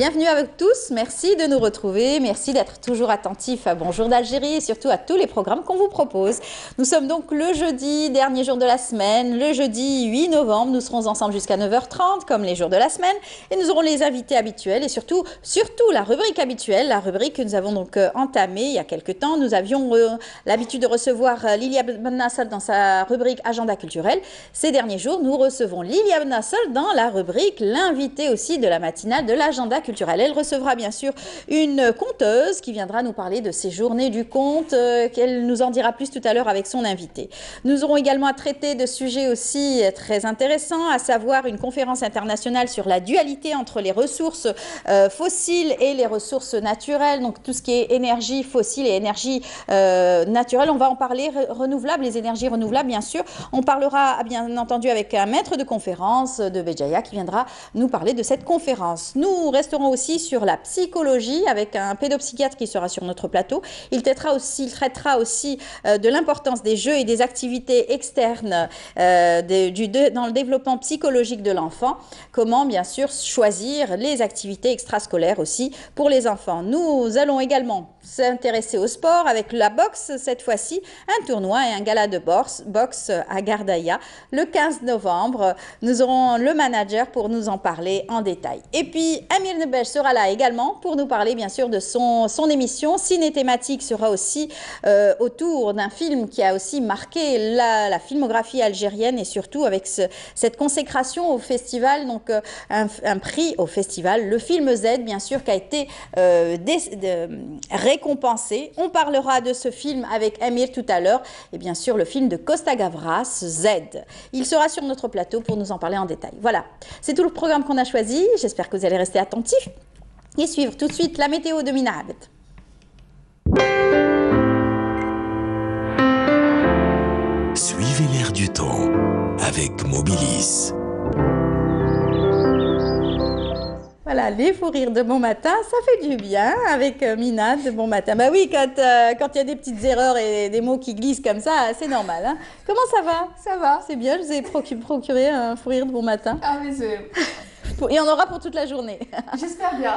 Bienvenue à vous tous, merci de nous retrouver, merci d'être toujours attentifs à Bonjour d'Algérie et surtout à tous les programmes qu'on vous propose. Nous sommes donc le jeudi, dernier jour de la semaine, le jeudi 8 novembre, nous serons ensemble jusqu'à 9h30 comme les jours de la semaine et nous aurons les invités habituels et surtout la rubrique habituelle, la rubrique que nous avons donc entamée il y a quelques temps. Nous avions l'habitude de recevoir Lilia Ben Nasser dans sa rubrique Agenda culturel. Ces derniers jours, nous recevons Lilia Ben Nasser dans la rubrique l'invité aussi de la matinale de l'agenda culturel. Elle recevra bien sûr une conteuse qui viendra nous parler de ces journées du conte, qu'elle nous en dira plus tout à l'heure avec son invité. Nous aurons également à traiter de sujets aussi très intéressants, à savoir une conférence internationale sur la dualité entre les ressources fossiles et les ressources naturelles, donc tout ce qui est énergie fossile et énergie naturelle. On va en parler, renouvelables, les énergies renouvelables bien sûr. On parlera bien entendu avec un maître de conférence de Béjaïa qui viendra nous parler de cette conférence. Nous resterons aussi sur la psychologie avec un pédopsychiatre qui sera sur notre plateau. Il traitera aussi de l'importance des jeux et des activités externes dans le développement psychologique de l'enfant. Comment bien sûr choisir les activités extrascolaires aussi pour les enfants. Nous allons également s'intéresser au sport avec la boxe cette fois-ci, un tournoi et un gala de boxe à Gardaïa le 15 novembre. Nous aurons le manager pour nous en parler en détail. Et puis Amir Nebej sera là également pour nous parler bien sûr de son émission. Ciné thématique sera aussi autour d'un film qui a aussi marqué la filmographie algérienne et surtout avec cette consécration au festival, donc un prix au festival, le film Z bien sûr qui a été récompensé. On parlera de ce film avec Amir tout à l'heure et bien sûr le film de Costa Gavras, Z. Il sera sur notre plateau pour nous en parler en détail. Voilà, c'est tout le programme qu'on a choisi. J'espère que vous allez rester attentifs et suivre tout de suite la météo de Mina Abed. Suivez l'air du temps avec Mobilis. Voilà, les fous rires de bon matin, ça fait du bien avec Mina de bon matin. Bah oui, quand il y a des petites erreurs et des mots qui glissent comme ça, c'est normal. Hein. Comment ça va? Ça va. C'est bien, je vous ai procuré un fou rire de bon matin. Ah mais c'est... Et on aura pour toute la journée. J'espère bien.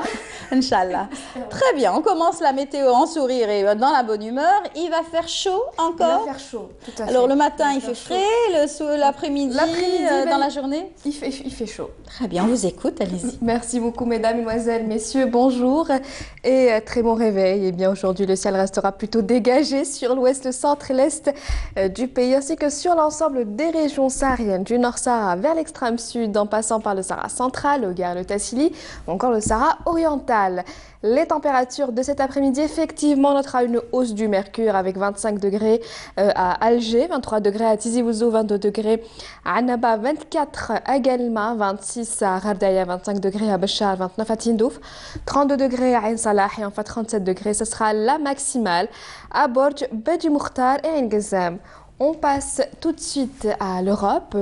Inch'Allah. Très bien, on commence la météo en sourire et dans la bonne humeur. Il va faire chaud encore. Il va faire chaud, tout à fait. Alors le matin, il fait frais, l'après-midi, dans la journée il fait chaud. Très bien, on vous écoute, allez-y. Merci beaucoup mesdames, mesdemoiselles, messieurs, bonjour. Et très bon réveil. Et bien aujourd'hui, le ciel restera plutôt dégagé sur l'ouest, le centre et l'est du pays, ainsi que sur l'ensemble des régions sahariennes, du Nord Sahara vers l'extrême sud, en passant par le Sahara central, le Gare, le Tassili, ou encore le Sahara oriental. Les températures de cet après-midi, effectivement, on notera une hausse du mercure avec 25 degrés à Alger, 23 degrés à Tizi Ouzou, 22 degrés à Annaba, 24 à Guelma, 26 à Gardaïa, 25 degrés à Béchar, 29 à Tindouf, 32 degrés à Ain Salah et enfin 37 degrés, ce sera la maximale à Borj, Bedi Moukhtar et Ain Ghazam. On passe tout de suite à l'Europe.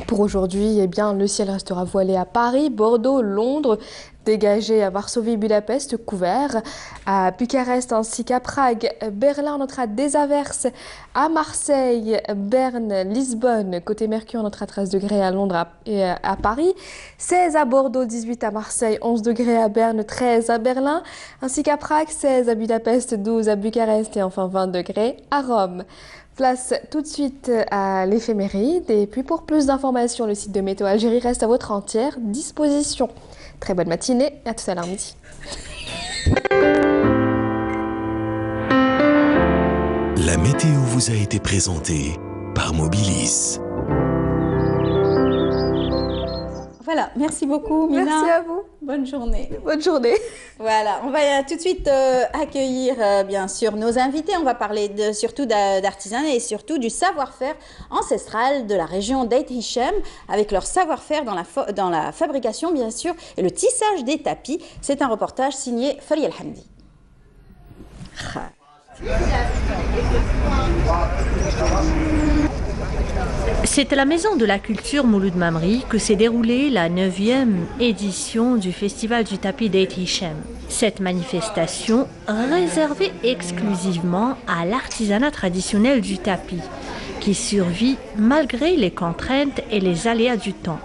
Pour aujourd'hui, eh bien, le ciel restera voilé à Paris, Bordeaux, Londres, dégagé à Varsovie, Budapest, couvert. À Bucarest ainsi qu'à Prague, Berlin, on notera des averses. À Marseille, Berne, Lisbonne, côté Mercure, on notera 13 degrés à Londres et à Paris. 16 à Bordeaux, 18 à Marseille, 11 degrés à Berne, 13 à Berlin. Ainsi qu'à Prague, 16 à Budapest, 12 à Bucarest et enfin 20 degrés à Rome. Place tout de suite à l'éphéméride et puis pour plus d'informations, le site de Météo Algérie reste à votre entière disposition. Très bonne matinée et à tout à l'heure midi. La météo vous a été présentée par Mobilis. Voilà, merci beaucoup Mina. Merci à vous. Bonne journée. Bonne journée. Voilà, on va tout de suite accueillir bien sûr nos invités. On va parler surtout d'artisanat et surtout du savoir-faire ancestral de la région d'Aït Hichem avec leur savoir-faire dans la fabrication bien sûr et le tissage des tapis. C'est un reportage signé Fari El Hamdi. C'est à la Maison de la Culture Mouloud Mamri que s'est déroulée la 9e édition du Festival du tapis d'Aït Hichem. Cette manifestation réservée exclusivement à l'artisanat traditionnel du tapis, qui survit malgré les contraintes et les aléas du temps.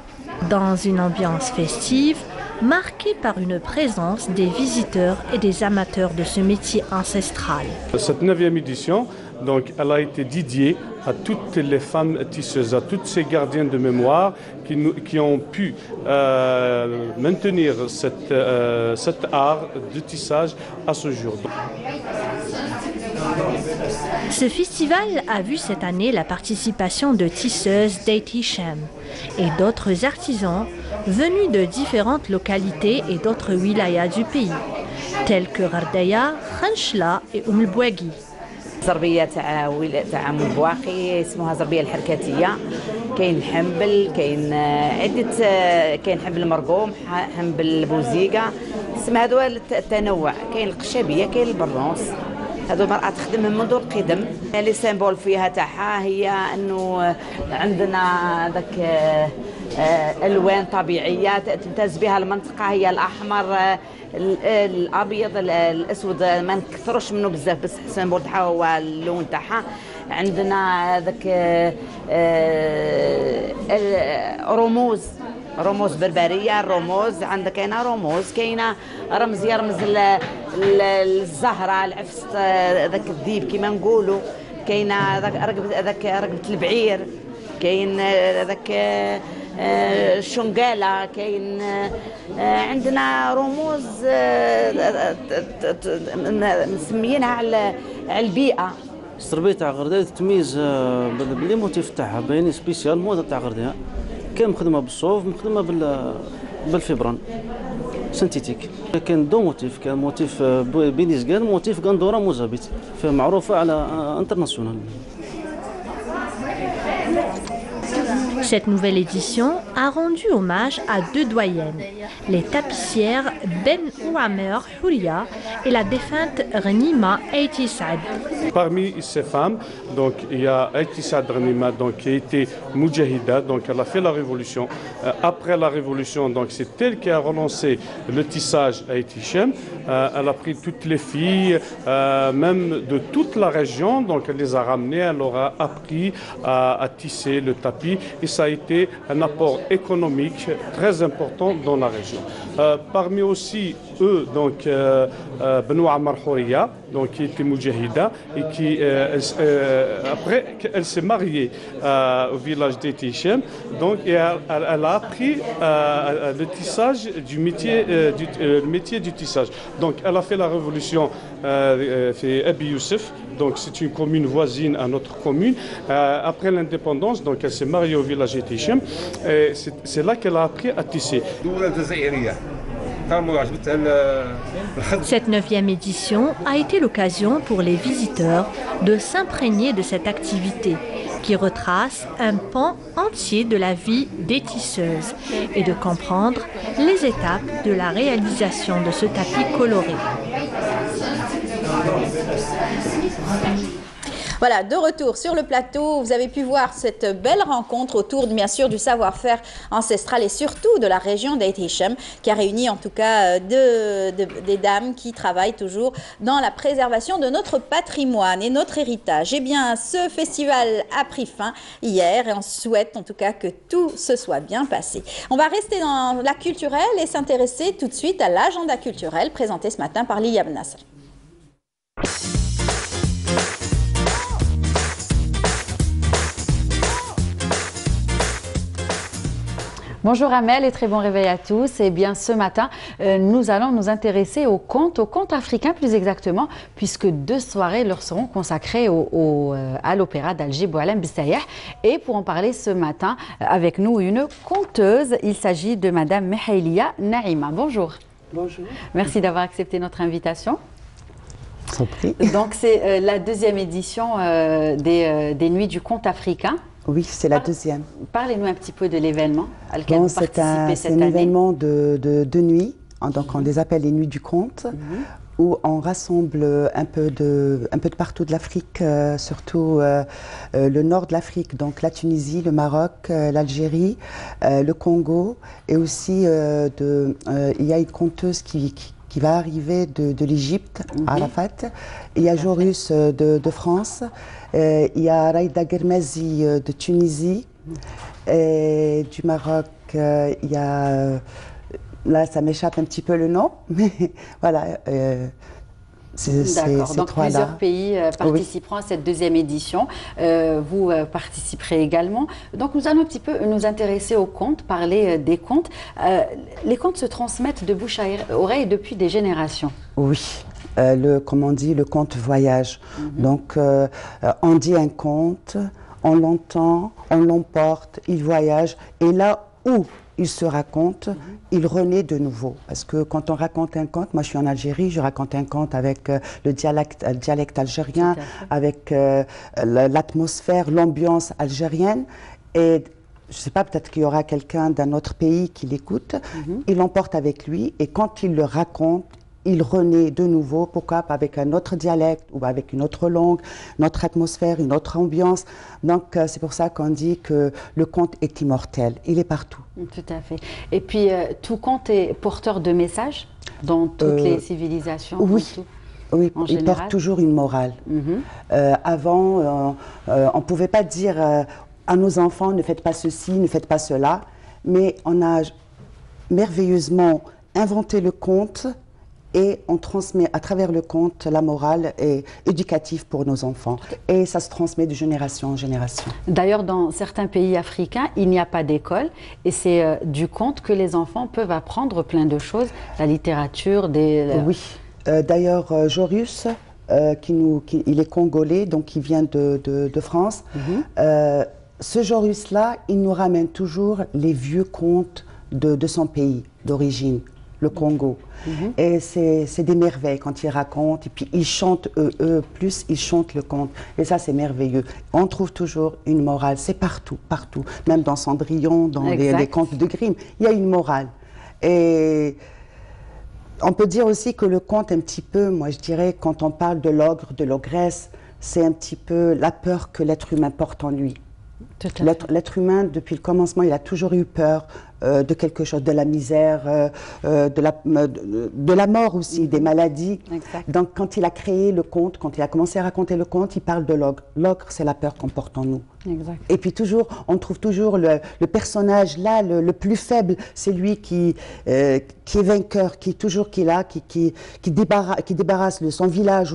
Dans une ambiance festive, marquée par une présence des visiteurs et des amateurs de ce métier ancestral. Cette 9e édition, donc, elle a été dédiée à toutes les femmes tisseuses, à toutes ces gardiennes de mémoire qui ont pu maintenir cet art de tissage à ce jour. Ce festival a vu cette année la participation de tisseuses d'Eit Hichem et d'autres artisans venus de différentes localités et d'autres wilayas du pays, tels que Ghardaya, Khanchla et El Bouaghi. زربية تاع مبواخي اسمها زربية الحركاتية. كاين الحنبل، كاين عدة، كاين حنبل المرقوم، حنبل البوزيقة، اسمها هذو التنوع. كاين القشابية، كاين البرونس. هذو المرأة تخدمهم منذ القدم. اللي سيمبول فيها تاعها هي انه عندنا ذاك الوان طبيعيه تمتاز بها المنطقه، هي الاحمر، الابيض، الاسود، ما نكثروش منه بزاف، بس السيمبول تاعها هو اللون تاعها. عندنا ذاك رموز بربريه، الرموز عندك كاينه رموز، كاينه رمز يرمز الزهره، العفس، ذاك الذيب كيما نقولوا، كاينه ذاك رقبه البعير، كاين ذاك الشنقاله، كاين عندنا رموز مسميينها على البيئه. الزربيه تاع غردايه تميز باللي موتيف تاعها باين سبيسيال موضه تاع غردايه، كان مخدمه بالصوف، مخدمه بالفيبران سنتيتيك. كان دو موتيف، كان موتيف بينيزغان، موتيف غندوره موزابيت، معروفه على انترناسيونال. Cette nouvelle édition a rendu hommage à deux doyennes, les tapissières Ben Ouamer Houria et la défunte Ghanima Eiti Saad. Parmi ces femmes, donc, il y a Eiti Saad Ghanima, donc, qui a été Moudjahida, donc elle a fait la révolution. Après la révolution, donc, c'est elle qui a relancé le tissage à Eiti Hichem. Elle a pris toutes les filles, même de toute la région, donc elle les a ramenées, elle leur a appris à tisser le tapis. Et ça a été un apport économique très important dans la région. Parmi aussi eux, donc Benoît Marhouria, donc qui était Moudjahida et qui après elle s'est mariée au village d'Eiti Hichem, donc et elle a appris le tissage du métier du tissage. Donc elle a fait la révolution fait Abi Youssef. Donc c'est une commune voisine à notre commune. Après l'indépendance, donc elle s'est mariée au village d'Eiti Hichem. C'est là qu'elle a appris à tisser. Cette 9e édition a été l'occasion pour les visiteurs de s'imprégner de cette activité qui retrace un pan entier de la vie des tisseuses et de comprendre les étapes de la réalisation de ce tapis coloré. Voilà, de retour sur le plateau, vous avez pu voir cette belle rencontre autour, bien sûr, du savoir-faire ancestral et surtout de la région d'Eiti Hichem, qui a réuni en tout cas des dames qui travaillent toujours dans la préservation de notre patrimoine et notre héritage. Eh bien, ce festival a pris fin hier et on souhaite en tout cas que tout se soit bien passé. On va rester dans la culturelle et s'intéresser tout de suite à l'agenda culturel présenté ce matin par Lilia Benasser. Bonjour Amel et très bon réveil à tous. Et bien ce matin, nous allons nous intéresser aux contes africains plus exactement, puisque 2 soirées leur seront consacrées à l'opéra d'Alger Boualem Bissayeh. Et pour en parler ce matin, avec nous une conteuse, il s'agit de Madame Mehailia Naïma. Bonjour. Bonjour. Merci d'avoir accepté notre invitation. Sans prix. Donc c'est la 2e édition des Nuits du conte africain. Oui, c'est la 2e. Parlez-nous un petit peu de l'événement à lequel vous participez cette année. C'est un événement de nuit, donc on les appelle les Nuits du conte, où on rassemble un peu de partout de l'Afrique, surtout le nord de l'Afrique, donc la Tunisie, le Maroc, l'Algérie, le Congo, et aussi il y a une conteuse qui va arriver de l'Égypte, Arafat. Il y a Jorus de France. Il y a Raïda Germazi de Tunisie. Et du Maroc, il y a Là, ça m'échappe un petit peu le nom, mais voilà. D'accord, donc plusieurs pays participeront à cette deuxième édition. Vous participerez également. Donc nous allons un petit peu nous intéresser aux contes, parler des contes. Les contes se transmettent de bouche à oreille depuis des générations. Oui, comme on dit, le conte voyage. Donc on dit un conte, on l'entend, on l'emporte, il voyage. Et là où il se raconte, il renaît de nouveau. Parce que quand on raconte un conte, moi je suis en Algérie, je raconte un conte avec le dialecte algérien, avec l'atmosphère, l'ambiance algérienne. Et je ne sais pas, peut-être qu'il y aura quelqu'un d'un autre pays qui l'écoute, il l'emporte avec lui. Et quand il le raconte, il renaît de nouveau, pourquoi pas avec un autre dialecte ou avec une autre langue, une autre atmosphère, une autre ambiance. Donc c'est pour ça qu'on dit que le conte est immortel, il est partout. Tout à fait. Et puis tout conte est porteur de messages dans toutes les civilisations. Oui. Oui, il porte toujours une morale. Avant, on ne pouvait pas dire à nos enfants ne faites pas ceci, ne faites pas cela, mais on a merveilleusement inventé le conte. Et on transmet à travers le conte la morale est éducative pour nos enfants. Et ça se transmet de génération en génération. D'ailleurs, dans certains pays africains, il n'y a pas d'école. Et c'est du conte que les enfants peuvent apprendre plein de choses. La littérature, Oui. D'ailleurs, Joris, il est congolais, donc il vient de France. Ce Joris-là, il nous ramène toujours les vieux contes de son pays d'origine. Le Congo. Et c'est des merveilles quand ils racontent, et puis ils chantent, ils chantent le conte. Et ça, c'est merveilleux. On trouve toujours une morale, c'est partout, partout. Même dans Cendrillon, dans les contes de Grimm, il y a une morale. Et on peut dire aussi que le conte, un petit peu, moi je dirais, quand on parle de l'ogre, de l'ogresse, c'est un petit peu la peur que l'être humain porte en lui. L'être humain, depuis le commencement, il a toujours eu peur de quelque chose, de la misère, de la mort aussi, des maladies. Donc quand il a créé le conte, quand il a commencé à raconter le conte, il parle de l'ogre. L'ogre, c'est la peur qu'on porte en nous. Et puis toujours, on trouve toujours le personnage là, le plus faible, c'est lui qui est vainqueur, qui débarrasse son village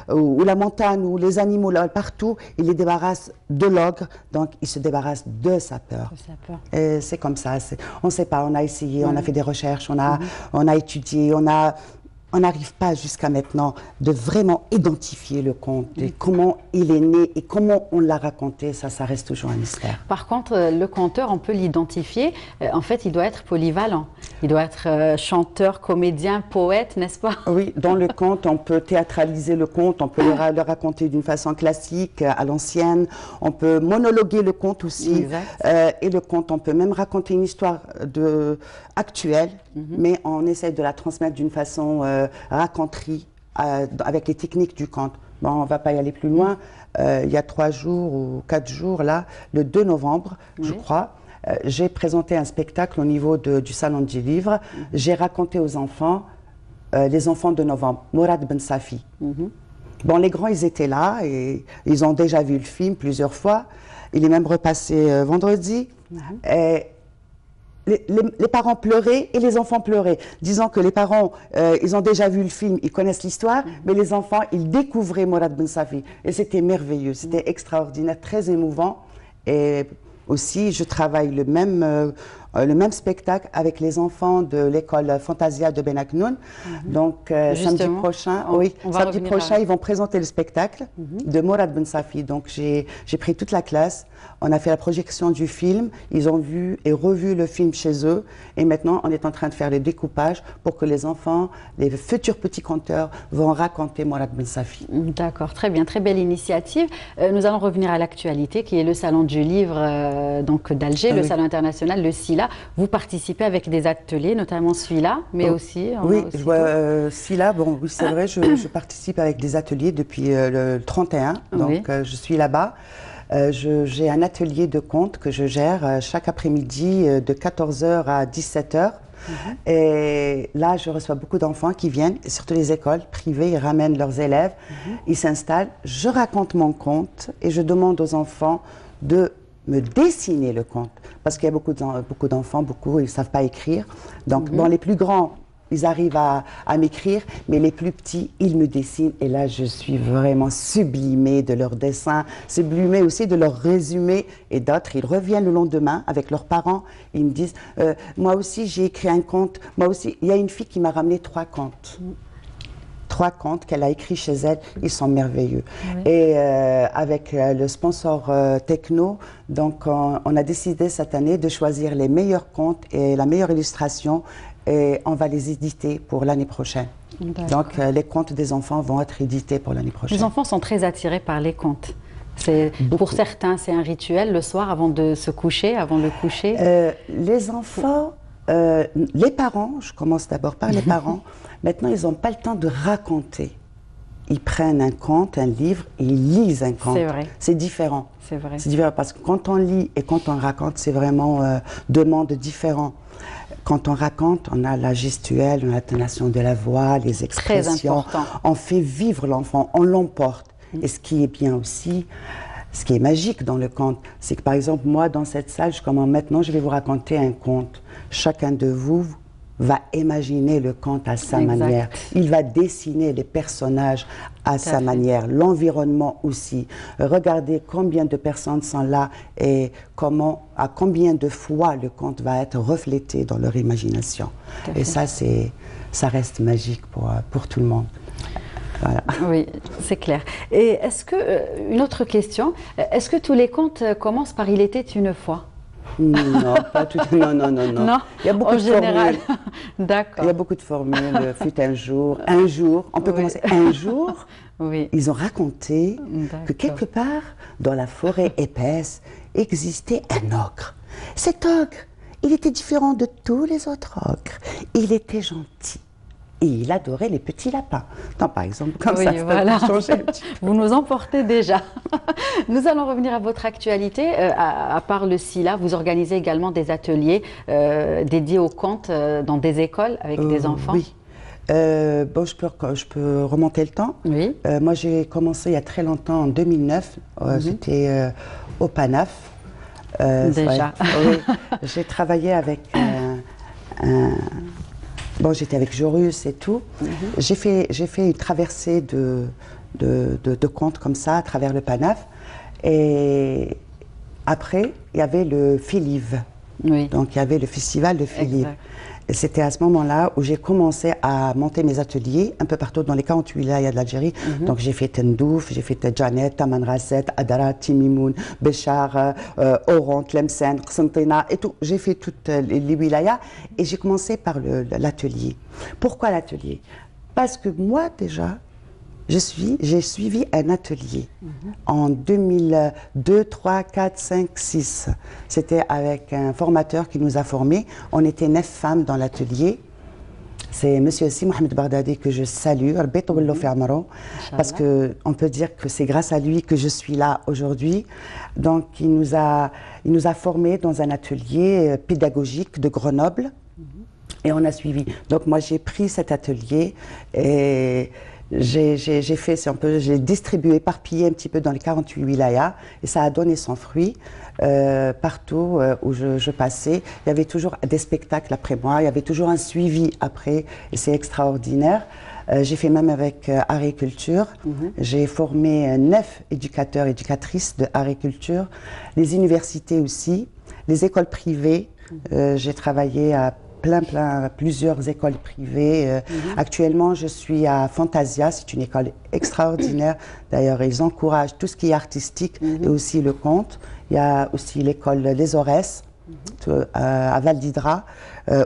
ou la montagne ou les animaux là, partout, il les débarrasse de l'ogre, donc il se débarrasse de sa peur. Et c'est comme ça, on ne sait pas, on a essayé, on a fait des recherches, on a étudié, on n'arrive pas jusqu'à maintenant de vraiment identifier le conte, et comment il est né et comment on l'a raconté, ça reste toujours un mystère. Par contre, le conteur, on peut l'identifier, en fait, il doit être polyvalent. Il doit être chanteur, comédien, poète, n'est-ce pas? Oui, dans le conte, on peut théâtraliser le conte, on peut le raconter d'une façon classique, à l'ancienne, on peut monologuer le conte aussi, et le conte, on peut même raconter une histoire actuelle, mais on essaie de la transmettre d'une façon raconterie, avec les techniques du conte. Bon, on ne va pas y aller plus loin. Il y a 3 jours ou 4 jours, là, le 2 novembre, je crois, j'ai présenté un spectacle au niveau du Salon du Livre. J'ai raconté aux enfants, les enfants de novembre, Mourad Ben Safi. Bon, les grands, ils étaient là et ils ont déjà vu le film plusieurs fois. Il est même repassé vendredi. Et les parents pleuraient et les enfants pleuraient, disant que les parents, ils ont déjà vu le film, ils connaissent l'histoire, mais les enfants, ils découvraient Mourad Ben Safi. Et c'était merveilleux, c'était extraordinaire, très émouvant. Et aussi, je travaille le même spectacle avec les enfants de l'école Fantasia de Benaknoun. Donc, samedi prochain, ils vont présenter le spectacle de Mourad Ben Safi. Donc, j'ai pris toute la classe. On a fait la projection du film. Ils ont vu et revu le film chez eux. Et maintenant, on est en train de faire le découpage pour que les enfants, les futurs petits conteurs, vont raconter Mourad Ben Safi. D'accord, très bien, très belle initiative. Nous allons revenir à l'actualité, qui est le Salon du Livre d'Alger, le Salon international, le SILA. Vous participez avec des ateliers, notamment celui-là, mais aussi... SILA, bon, oui, c'est vrai, je participe avec des ateliers depuis le 31, donc je suis là-bas. J'ai un atelier de contes que je gère chaque après-midi de 14h à 17h. Et là, je reçois beaucoup d'enfants qui viennent, surtout les écoles privées, ils ramènent leurs élèves, ils s'installent, je raconte mon conte et je demande aux enfants de me dessiner le conte. Parce qu'il y a beaucoup d'enfants, ils ne savent pas écrire. Donc, bon, les plus grands, ils arrivent à m'écrire, mais les plus petits, ils me dessinent. Et là, je suis vraiment sublimée de leurs dessins, sublimée aussi de leurs résumés. Et d'autres, ils reviennent le lendemain avec leurs parents. Ils me disent, moi aussi, j'ai écrit un conte. Moi aussi, il y a une fille qui m'a ramené 3 contes. 3 contes qu'elle a écrits chez elle, ils sont merveilleux. Oui. Et avec le sponsor Techno, donc on a décidé cette année de choisir les meilleurs contes et la meilleure illustration, et on va les éditer pour l'année prochaine. Donc les contes des enfants vont être édités pour l'année prochaine. Les enfants sont très attirés par les contes. Pour certains, c'est un rituel le soir avant de se coucher, avant le coucher. Les enfants, les parents, je commence d'abord par les parents, maintenant ils n'ont pas le temps de raconter. Ils prennent un conte, un livre, et ils lisent un conte. C'est vrai. C'est différent. C'est vrai. C'est différent parce que quand on lit et quand on raconte, c'est vraiment deux mondes différents. Quand on raconte, on a la gestuelle, on a l'intonation de la voix, les expressions. Très important. On fait vivre l'enfant, on l'emporte. Et ce qui est bien aussi, ce qui est magique dans le conte, c'est que par exemple, moi, dans cette salle, maintenant, je vais vous raconter un conte. Chacun de vous va imaginer le conte à sa manière. Il va dessiner les personnages à sa manière, l'environnement aussi. Regardez combien de personnes sont là et à combien de fois le conte va être reflété dans leur imagination. Et ça, ça reste magique pour tout le monde. Voilà. Oui, c'est clair. Et est-ce que, une autre question, est-ce que tous les contes commencent par « Il était une fois » ? Non, pas tout. Non. Il y a beaucoup de général. D'accord. Il y a beaucoup de formules. Fut un jour. Un jour. On peut commencer. Un jour. Oui. Ils ont raconté que quelque part dans la forêt épaisse existait un ogre. Cet ogre, il était différent de tous les autres ogres. Il était gentil. Et il adorait les petits lapins. Non, par exemple, comme ça, voilà. Vous nous emportez déjà. Nous allons revenir à votre actualité. À part le SILA, vous organisez également des ateliers dédiés aux contes dans des écoles avec des enfants. Oui. Bon, je peux remonter le temps. Oui. Moi, j'ai commencé il y a très longtemps, en 2009. J'étais au PANAF. Déjà. Oui. J'ai travaillé avec Bon, j'étais avec Jorus et tout. J'ai fait une traversée de contes comme ça à travers le PANAF. Et après, il y avait le FILIV. Oui. Donc, il y avait le festival de FILIV. Et c'était à ce moment-là où j'ai commencé à monter mes ateliers un peu partout dans les 48 wilayas de l'Algérie. Donc, j'ai fait Tendouf, j'ai fait Janet, Taman Rasset, Adara, Timimoun, Béchar, Oran, Tlemcen, Qsentina et tout. J'ai fait toutes les wilayas et j'ai commencé par l'atelier. Pourquoi l'atelier? Parce que moi, déjà, j'ai suivi un atelier en 2002, 3, 4, 5, 6. C'était avec un formateur qui nous a formés. On était 9 femmes dans l'atelier. C'est monsieur aussi Mohamed Bardadi que je salue, parce qu'on peut dire que c'est grâce à lui que je suis là aujourd'hui. Donc il nous a formés dans un atelier pédagogique de Grenoble et on a suivi. Donc moi j'ai pris cet atelier et j'ai distribué, éparpillé un petit peu dans les 48 wilayas et ça a donné son fruit. Partout où je passais, il y avait toujours des spectacles après moi, il y avait toujours un suivi après et c'est extraordinaire. J'ai fait même avec Agriculture. J'ai formé 9 éducateurs, éducatrices de Agriculture, les universités aussi, les écoles privées. J'ai travaillé à plusieurs écoles privées. Actuellement, je suis à Fantasia, c'est une école extraordinaire. D'ailleurs, ils encouragent tout ce qui est artistique et aussi le conte. Il y a aussi l'école Les Aurès, à Val d'Hydra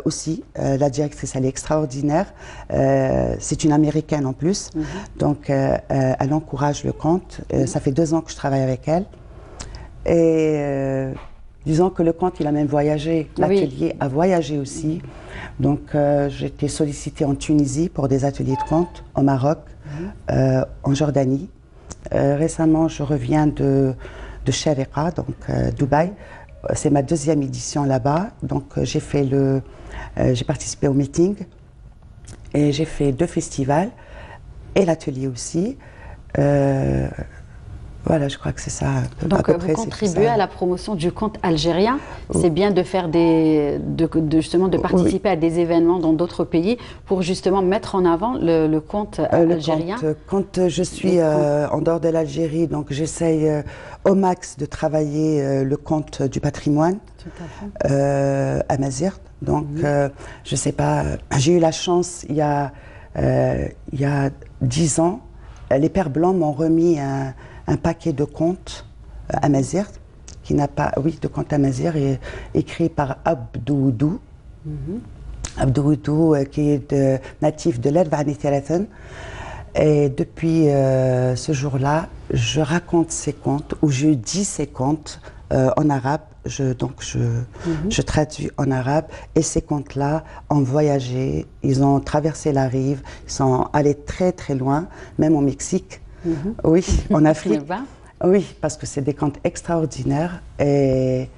aussi. La directrice, elle est extraordinaire. C'est une Américaine en plus. Donc, elle encourage le conte. Ça fait 2 ans que je travaille avec elle. Et disons que le conte, il a même voyagé. L'atelier a voyagé aussi. Donc, j'ai été sollicitée en Tunisie pour des ateliers de conte, au Maroc, en Jordanie. Récemment, je reviens de Sharqa, donc Dubaï. C'est ma 2e édition là-bas. Donc, j'ai participé au meeting et j'ai fait 2 festivals et l'atelier aussi. Voilà, je crois que c'est ça. Donc, vous contribuez à la promotion du conte algérien. C'est bien de faire justement de participer à des événements dans d'autres pays pour justement mettre en avant le conte algérien. Quand je suis en dehors de l'Algérie, donc j'essaye au max de travailler le conte du patrimoine à Mazir. Donc, je sais pas, j'ai eu la chance il y a 10 ans, les Pères Blancs m'ont remis un paquet de contes à Mazir, qui n'a pas, de contes à Mazir, écrit par Abdou Oudou, qui est natif de l'El-Vani-Thalathan. Et depuis ce jour-là, je raconte ces contes, ou je dis ces contes en arabe. Je traduis en arabe, et ces contes-là ont voyagé, ils ont traversé la rive, ils sont allés très très loin, même au Mexique. Oui, en Afrique. Oui, parce que c'est des contes extraordinaires. Et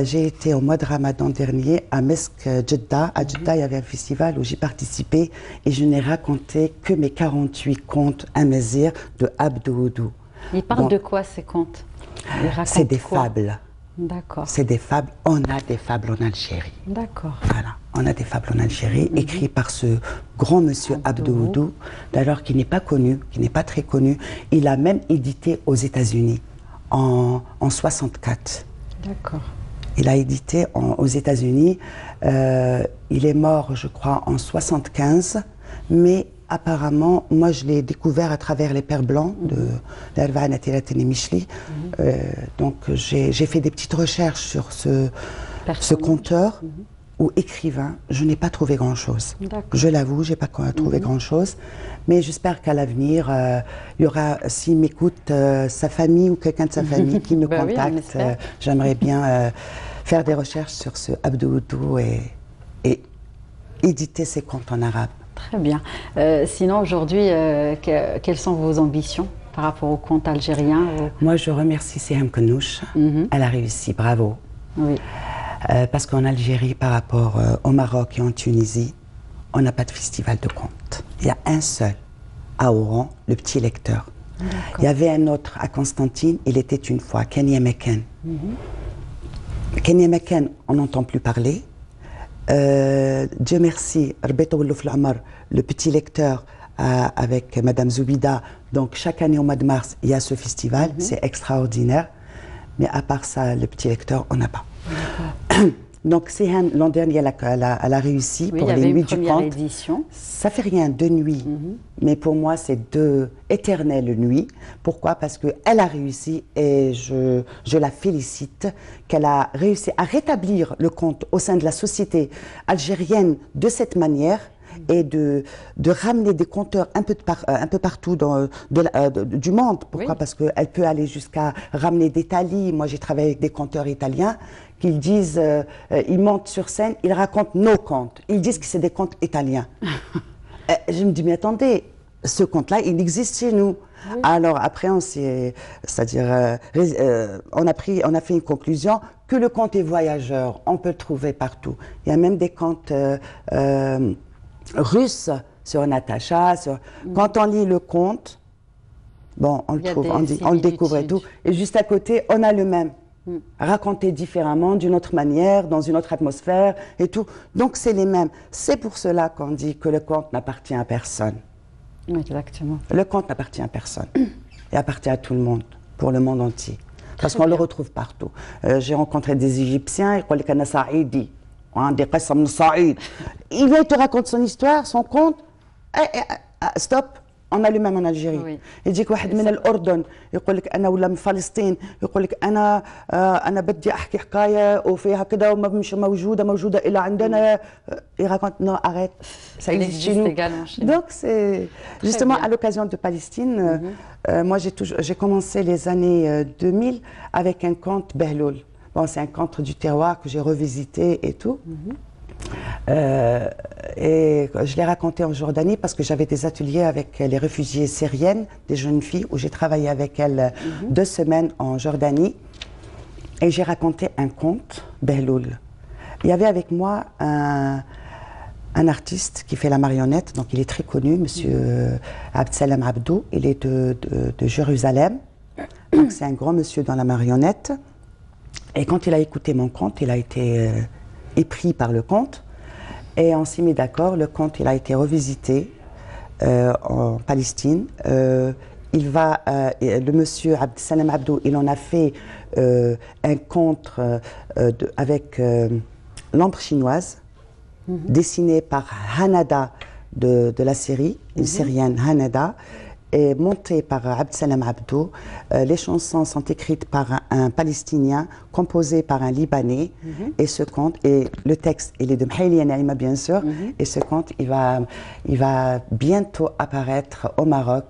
j'ai été au mois de Ramadan dernier à Mesk Jeddah. À Jeddah, il y avait un festival où j'ai participé et je n'ai raconté que mes 48 contes à Mazir de Abdou Oudou. Ils parlent de quoi ces contes? C'est des fables. D'accord. C'est des fables. On a des fables en Algérie. D'accord. Voilà. On a des fables en Algérie, écrites par ce grand monsieur Abdou Oudou, d'ailleurs qui n'est pas connu, qui n'est pas très connu. Il a même édité aux États-Unis en 64. D'accord. Il a édité aux États-Unis. Il est mort, je crois, en 75, mais apparemment, moi je l'ai découvert à travers les Pères Blancs de l'El-Vani Thalathan Michli. Donc j'ai fait des petites recherches sur ce conteur ou écrivain. Je n'ai pas trouvé grand-chose. Je l'avoue, je n'ai pas trouvé grand-chose. Mais j'espère qu'à l'avenir, il y aura, s'il m'écoute, sa famille ou quelqu'un de sa famille qui me contacte. J'aimerais bien faire des recherches sur ce Abdou Oudou et éditer ses contes en arabe. Très bien. Sinon, aujourd'hui, quelles sont vos ambitions par rapport au conte algérien? Moi, je remercie Siham Kennouch. Elle a réussi, bravo. Oui. Parce qu'en Algérie, par rapport au Maroc et en Tunisie, on n'a pas de festival de contes. Il y a un seul, à Oran, le Petit Lecteur. Il y avait un autre à Constantine, il était une fois, Kenya Meken. Kenya Meken, on n'entend plus parler. Dieu merci, le Petit Lecteur avec Madame Zoubida. Donc chaque année au mois de mars, il y a ce festival, c'est extraordinaire. Mais à part ça, le PetitLecteur, on n'a pas. Donc Siham, l'an dernier, elle a réussi pour les nuits du conte. Édition. Ça fait rien, 2 nuits. Mais pour moi, c'est 2 éternelles nuits. Pourquoi? Parce qu'elle a réussi et je la félicite qu'elle a réussi à rétablir le conte au sein de la société algérienne de cette manière et de ramener des conteurs un peu partout du monde. Pourquoi? Parce qu'elle peut aller jusqu'à ramener d'Italie. Moi, j'ai travaillé avec des conteurs italiens qui disent, ils montent sur scène, ils racontent nos contes. Ils disent que c'est des contes italiens. Je me dis, mais attendez, ce conte-là, il existe chez nous. Alors après, on a fait une conclusion que le conte est voyageur. On peut le trouver partout. Il y a même des contes russes sur Natacha. Quand on lit le conte, bon, on le trouve, on le découvre et tout. Et juste à côté, on a le même. Raconté différemment, d'une autre manière, dans une autre atmosphère et tout. Donc c'est les mêmes. C'est pour cela qu'on dit que le conte n'appartient à personne. Exactement. Le conte n'appartient à personne. Il appartient à tout le monde, pour le monde entier. Parce qu'on le retrouve partout. J'ai rencontré des Égyptiens, ils disent qu'il Saïdi. Il vient te raconter son histoire, son conte. Stop. On a le même en Algérie. يجيك واحد من الأردن يقول لك أنا ولا من فلسطين يقول لك أنا بدي أحكي حكاية وفيها كذا وما مش موجودة إلا عندنا. Il raconte non, arrête, ça existe chez nous. Donc c'est justement à l'occasion de Palestine. Moi j'ai commencé les années 2000 avec un conte Behloul. Bon, c'est un conte du terroir que j'ai revisité et tout. Et je l'ai raconté en Jordanie parce que j'avais des ateliers avec les réfugiées syriennes, des jeunes filles, où j'ai travaillé avec elles 2 semaines en Jordanie. Et j'ai raconté un conte, Behloul. Il y avait avec moi un artiste qui fait la marionnette, donc il est très connu, monsieur Abdsalam Abdou, il est de Jérusalem. Donc c'est un grand monsieur dans la marionnette. Et quand il a écouté mon conte, il a été épris par le conte. Et on s'est mis d'accord, le conte il a été revisité en Palestine. Le monsieur Abdesalam Abdou, il en a fait un conte avec l'ombre chinoise, dessiné par Hanada de la série, une syrienne Hanada, et monté par Abdesalam Abdou. Les chansons sont écrites par un Palestinien, composées par un Libanais. Et ce conte, et le texte, il est de Mhaili Naïma, bien sûr. Et ce conte, il va bientôt apparaître au Maroc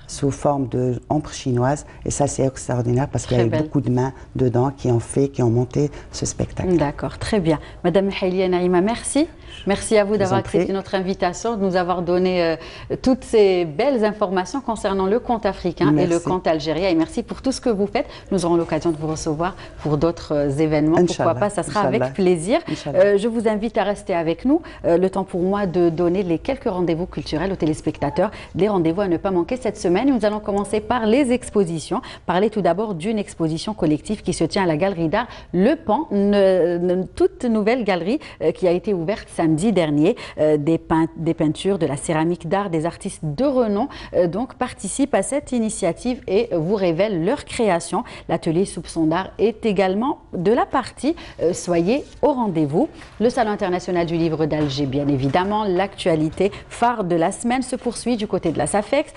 sous forme d'ombre chinoise. Et ça, c'est extraordinaire parce qu'il y a eu beaucoup de mains dedans qui ont monté ce spectacle. D'accord, très bien. Madame Mhaili Naïma, merci. Merci à vous d'avoir accepté notre invitation, de nous avoir donné toutes ces belles informations concernant le conte africain et le conte algérien. Et merci pour tout ce que vous faites. Nous aurons l'occasion de vous recevoir pour d'autres événements. Pourquoi pas, ça sera avec plaisir. Je vous invite à rester avec nous. Le temps pour moi de donner les quelques rendez-vous culturels aux téléspectateurs. Des rendez-vous à ne pas manquer cette semaine. Nous allons commencer par les expositions. Parler tout d'abord d'une exposition collective qui se tient à la galerie d'art Le Pan, une toute nouvelle galerie qui a été ouverte samedi dernier. Des peintures, de la céramique d'art, des artistes de renom donc participent à cette initiative et vous révèlent leur création. L'atelier Soupçon d'art est également de la partie. Soyez au rendez-vous. Le Salon international du livre d'Alger, bien évidemment. L'actualité phare de la semaine se poursuit du côté de la SAFEX.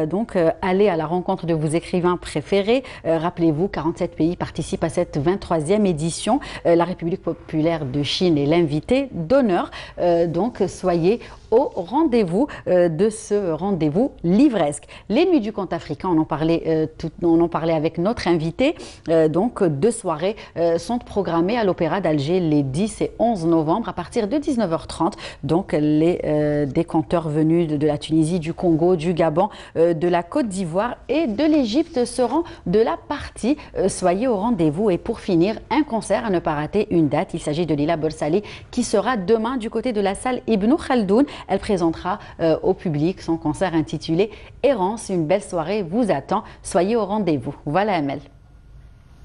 Donc, allez à la rencontre de vos écrivains préférés. Rappelez-vous, 47 pays participent à cette 23e édition. La République populaire de Chine est l'invité d'honneur. Donc, soyez au rendez-vous de ce rendez-vous livresque. Les Nuits du conte africain, on en parlait avec notre invité. Donc, 2 soirées sont programmées à l'Opéra d'Alger les 10 et 11 novembre à partir de 19h30. Donc, des conteurs venus de la Tunisie, du Congo, du Gabon, de la Côte d'Ivoire et de l'Égypte seront de la partie. Soyez au rendez-vous. Et pour finir, un concert à ne pas rater, une date. Il s'agit de Lila Bolsali qui sera demain du côté de la salle Ibn Khaldoun. Elle présentera au public son concert intitulé Errance. Une belle soirée vous attend. Soyez au rendez-vous. Voilà, Amel.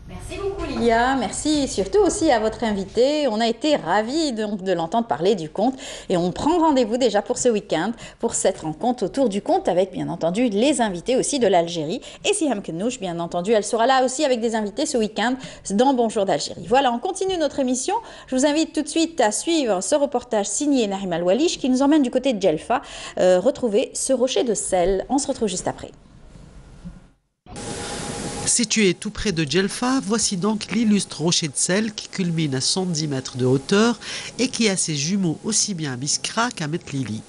Merci beaucoup Lilia, merci surtout aussi à votre invité. On a été ravis de l'entendre parler du conte et on prend rendez-vous déjà pour ce week-end pour cette rencontre autour du conte avec bien entendu les invités aussi de l'Algérie. Et Siham Kennouch, bien entendu, elle sera là aussi avec des invités ce week-end dans Bonjour d'Algérie. Voilà, on continue notre émission. Je vous invite tout de suite à suivre ce reportage signé Nahim Al-Walish qui nous emmène du côté de Djelfa, retrouver ce rocher de sel. On se retrouve juste après. Situé tout près de Djelfa, voici donc l'illustre rocher de sel qui culmine à 110 mètres de hauteur et qui a ses jumeaux aussi bien à Biskra qu'à Metlili.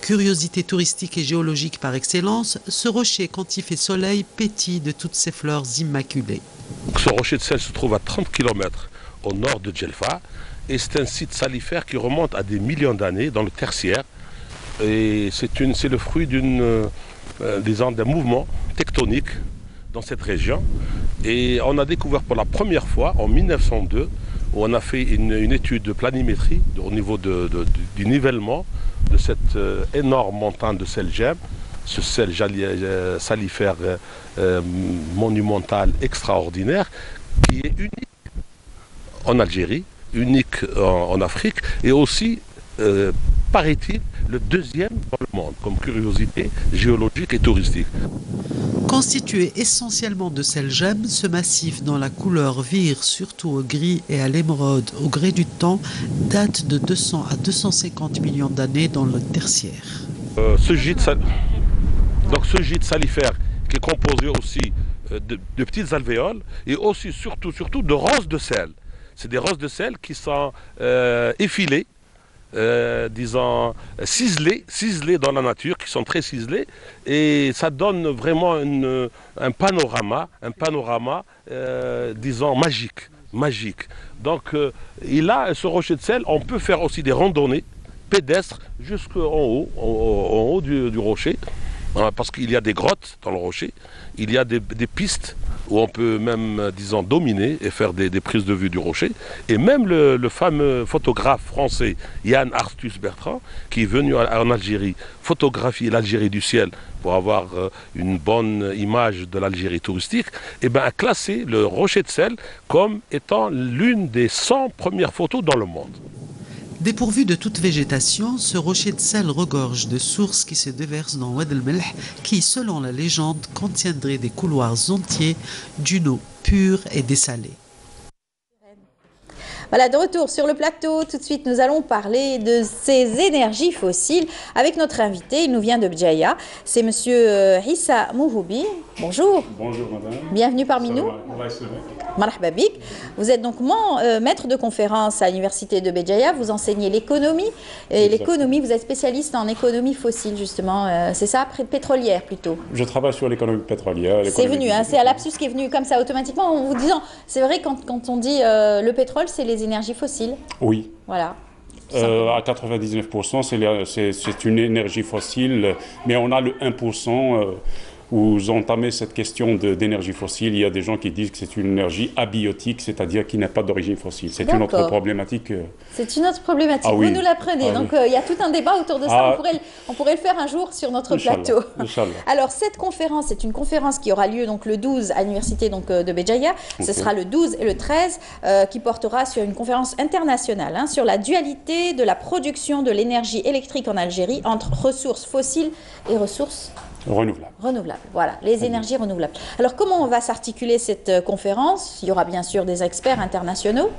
Curiosité touristique et géologique par excellence, ce rocher, quand il fait soleil, pétille de toutes ses fleurs immaculées. Ce rocher de sel se trouve à 30 km au nord de Djelfa et c'est un site salifère qui remonte à des millions d'années dans le tertiaire. Et c'est le fruit d'un mouvement tectonique dans cette région. Et on a découvert pour la première fois en 1902, où on a fait une étude de planimétrie au niveau du nivellement de cette énorme montagne de sel gemme, ce sel salifère monumental extraordinaire qui est unique en Algérie, unique en Afrique et aussi, paraît-il, le deuxième dans le monde comme curiosité géologique et touristique. Constitué essentiellement de sel gemme, ce massif dont la couleur vire surtout au gris et à l'émeraude au gré du temps date de 200 à 250 millions d'années dans le tertiaire. Ce gîte salifère qui est composé aussi de petites alvéoles et aussi surtout de roses de sel. C'est des roses de sel qui sont effilées, disons ciselées dans la nature, qui sont très ciselées, et ça donne vraiment un panorama, disons magique. Donc ce rocher de sel, on peut faire aussi des randonnées pédestres jusqu'en haut, du rocher. parce qu'il y a des grottes dans le rocher, il y a des pistes où on peut même, disons, dominer et faire des prises de vue du rocher. Et même le fameux photographe français Yann Arthus Bertrand, qui est venu en Algérie photographier l'Algérie du ciel pour avoir une bonne image de l'Algérie touristique, eh ben, a classé le rocher de sel comme étant l'une des 100 premières photos dans le monde. Dépourvu de toute végétation, ce rocher de sel regorge de sources qui se déversent dans Oued el Melh, qui, selon la légende, contiendrait des couloirs entiers d'une eau pure et dessalée. Voilà, de retour sur le plateau, tout de suite nous allons parler de ces énergies fossiles avec notre invité, il nous vient de Bdjaïa, c'est monsieur Issa Mouhoubi. Bonjour. Bonjour madame. Bienvenue parmi nous. Marhaba bik. Vous êtes donc maître de conférence à l'université de Béjaïa, vous enseignez l'économie. Et l'économie, vous êtes spécialiste en économie fossile justement, c'est ça, pétrolière plutôt? Je travaille sur l'économie pétrolière. C'est venu, hein, c'est un lapsus qui est venu comme ça automatiquement en vous disant, c'est vrai quand on dit le pétrole, c'est les énergies fossiles. Oui. Voilà. À 99%, c'est une énergie fossile, mais on a le 1%. Où vous entamez cette question d'énergie fossile, il y a des gens qui disent que c'est une énergie abiotique, c'est-à-dire qui n'a pas d'origine fossile. C'est une autre problématique. C'est une autre problématique, vous nous l'apprenez. Donc il y a tout un débat autour de ça, on pourrait le faire un jour sur notre plateau. Alors cette conférence, c'est une conférence qui aura lieu donc, le 12 à l'université de Béjaïa. Ce sera le 12 et le 13 qui portera sur une conférence internationale hein, sur la dualité de la production de l'énergie électrique en Algérie entre ressources fossiles et ressources renouvelables, voilà, les énergies renouvelables. Alors, comment on va s'articuler cette conférence? Il y aura bien sûr des experts internationaux.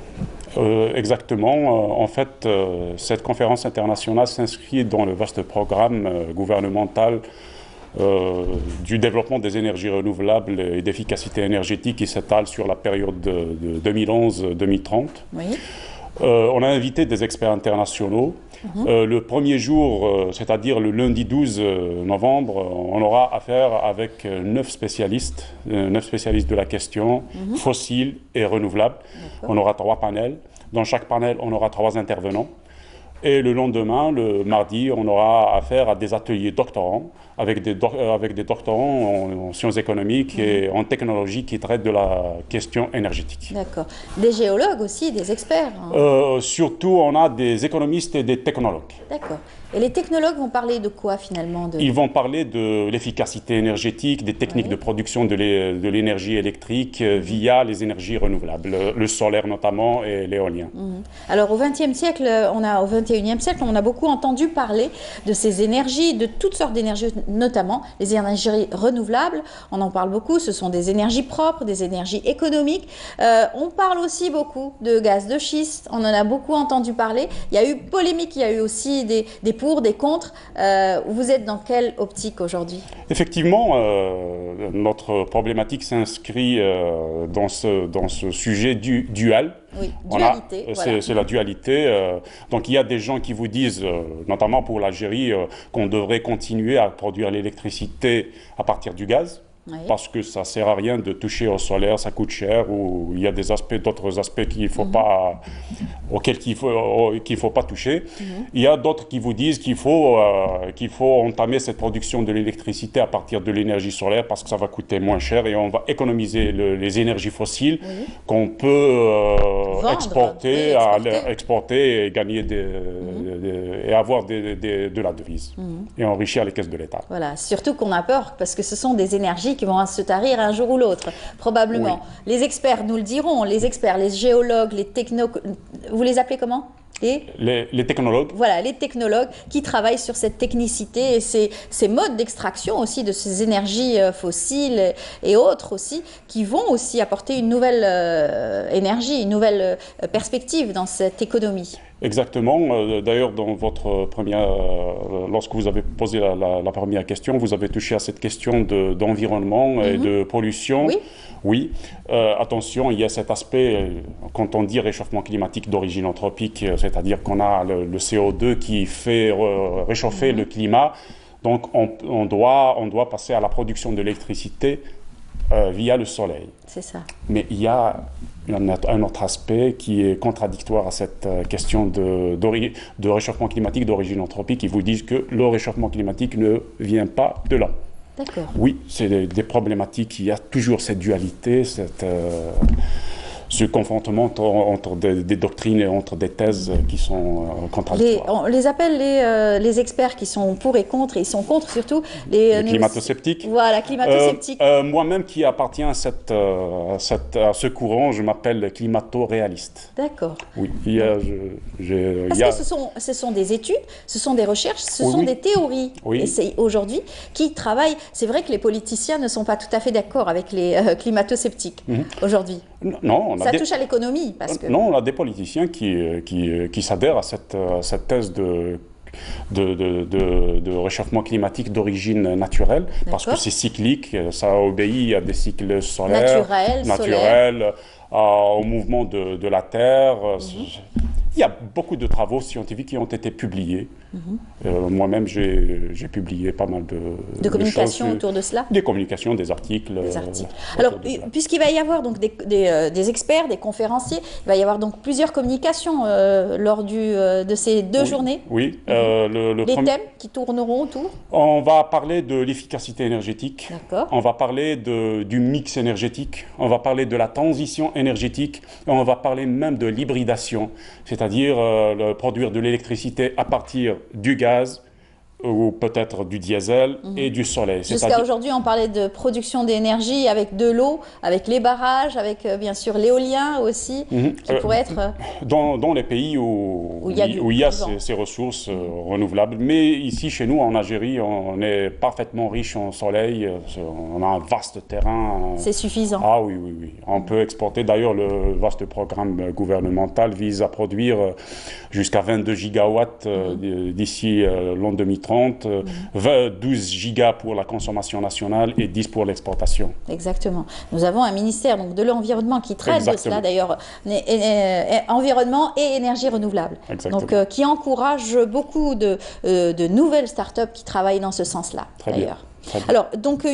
Exactement. En fait, cette conférence internationale s'inscrit dans le vaste programme gouvernemental du développement des énergies renouvelables et d'efficacité énergétique qui s'étale sur la période de 2011-2030. Oui. On a invité des experts internationaux. Le premier jour, c'est-à-dire le lundi 12 novembre, on aura affaire avec 9 spécialistes de la question, fossiles et renouvelables. On aura 3 panels. Dans chaque panel, on aura 3 intervenants. Et le lendemain, le mardi, on aura affaire à des ateliers doctorants avec des doctorants en sciences économiques et en technologie qui traitent de la question énergétique. D'accord. Des géologues aussi, des experts hein. Surtout, on a des économistes et des technologues. D'accord. Et les technologues vont parler de quoi finalement? Ils vont parler de l'efficacité énergétique, des techniques de production de l'énergie électrique via les énergies renouvelables, le solaire notamment et l'éolien. Alors au XXe siècle, au XXIe siècle, on a beaucoup entendu parler de ces énergies, de toutes sortes d'énergies, notamment les énergies renouvelables. On en parle beaucoup, ce sont des énergies propres, des énergies économiques. On parle aussi beaucoup de gaz de schiste, on en a beaucoup entendu parler. Il y a eu polémique, il y a eu aussi des pour, des contre. Vous êtes dans quelle optique aujourd'hui? Effectivement, notre problématique s'inscrit dans ce sujet dual. Oui, dualité. Voilà. C'est la dualité. Donc il y a des gens qui vous disent, notamment pour l'Algérie, qu'on devrait continuer à produire l'électricité à partir du gaz. Oui. Parce que ça ne sert à rien de toucher au solaire, ça coûte cher, ou il y a d'autres aspects qu'il faut pas, auxquels il ne faut pas toucher. Il y a d'autres qui vous disent qu'il faut entamer cette production de l'électricité à partir de l'énergie solaire parce que ça va coûter moins cher et on va économiser les énergies fossiles qu'on peut exporter et gagner et avoir de la devise et enrichir les caisses de l'État. Voilà, surtout qu'on a peur parce que ce sont des énergies qui vont se tarir un jour ou l'autre, probablement. Oui. Les experts nous le diront, les experts, les géologues, les vous les appelez comment? Les technologues. Voilà, les technologues qui travaillent sur cette technicité et ces modes d'extraction aussi de ces énergies fossiles et autres aussi, qui vont aussi apporter une nouvelle énergie, une nouvelle perspective dans cette économie. Exactement. D'ailleurs, dans votre lorsque vous avez posé la première question, vous avez touché à cette question d'environnement et de pollution. Oui. Oui. Attention, il y a cet aspect, quand on dit réchauffement climatique d'origine anthropique, c'est-à-dire qu'on a le CO2 qui fait réchauffer le climat. Donc, on doit passer à la production de l'électricité via le soleil. C'est ça. Mais il y a un autre aspect qui est contradictoire à cette question de réchauffement climatique d'origine anthropique. Ils vous disent que le réchauffement climatique ne vient pas de là. D'accord. Oui, c'est des problématiques. Il y a toujours cette dualité, ce confrontement entre des doctrines et entre des thèses qui sont contradictoires. On les appelle les experts qui sont pour et contre, et ils sont contre surtout les climato-sceptiques. Voilà, climato-sceptiques. Moi-même qui appartiens à ce courant, je m'appelle climato-réaliste. D'accord. Oui. Parce que ce sont des études, ce sont des recherches, ce sont des théories. Oui. Et c'est aujourd'hui qui travaillent. C'est vrai que les politiciens ne sont pas tout à fait d'accord avec les climato-sceptiques aujourd'hui. Non, ça touche à l'économie. Non, on a des politiciens qui s'adhèrent à cette thèse de réchauffement climatique d'origine naturelle, parce que c'est cyclique, ça obéit à des cycles solaires, naturels, au mouvement de la Terre. Il y a beaucoup de travaux scientifiques qui ont été publiés. Moi-même, j'ai publié pas mal de communications choses, autour de cela. Des communications, des articles. Alors, puisqu'il va y avoir donc des experts, des conférenciers, il va y avoir donc plusieurs communications lors de ces deux journées. Oui. Les thèmes qui tourneront autour. On va parler de l'efficacité énergétique. D'accord. On va parler du mix énergétique. On va parler de la transition énergétique. Et on va parler même de l'hybridation, c'est-à-dire produire de l'électricité à partir du gaz ou peut-être du diesel et du soleil. Jusqu'à aujourd'hui, on parlait de production d'énergie avec de l'eau, avec les barrages, avec bien sûr l'éolien aussi, qui pourrait être... Dans les pays où il y a ces ressources renouvelables. Mais ici, chez nous, en Algérie, on est parfaitement riche en soleil. On a un vaste terrain. C'est suffisant. Ah oui. On peut exporter. D'ailleurs, le vaste programme gouvernemental vise à produire jusqu'à 22 gigawatts d'ici l'an 2030. 12 gigas pour la consommation nationale et 10 pour l'exportation. Exactement. Nous avons un ministère donc, de l'environnement qui traite de cela d'ailleurs, environnement et énergie renouvelable. Donc qui encourage beaucoup de nouvelles startups qui travaillent dans ce sens-là d'ailleurs. Alors, donc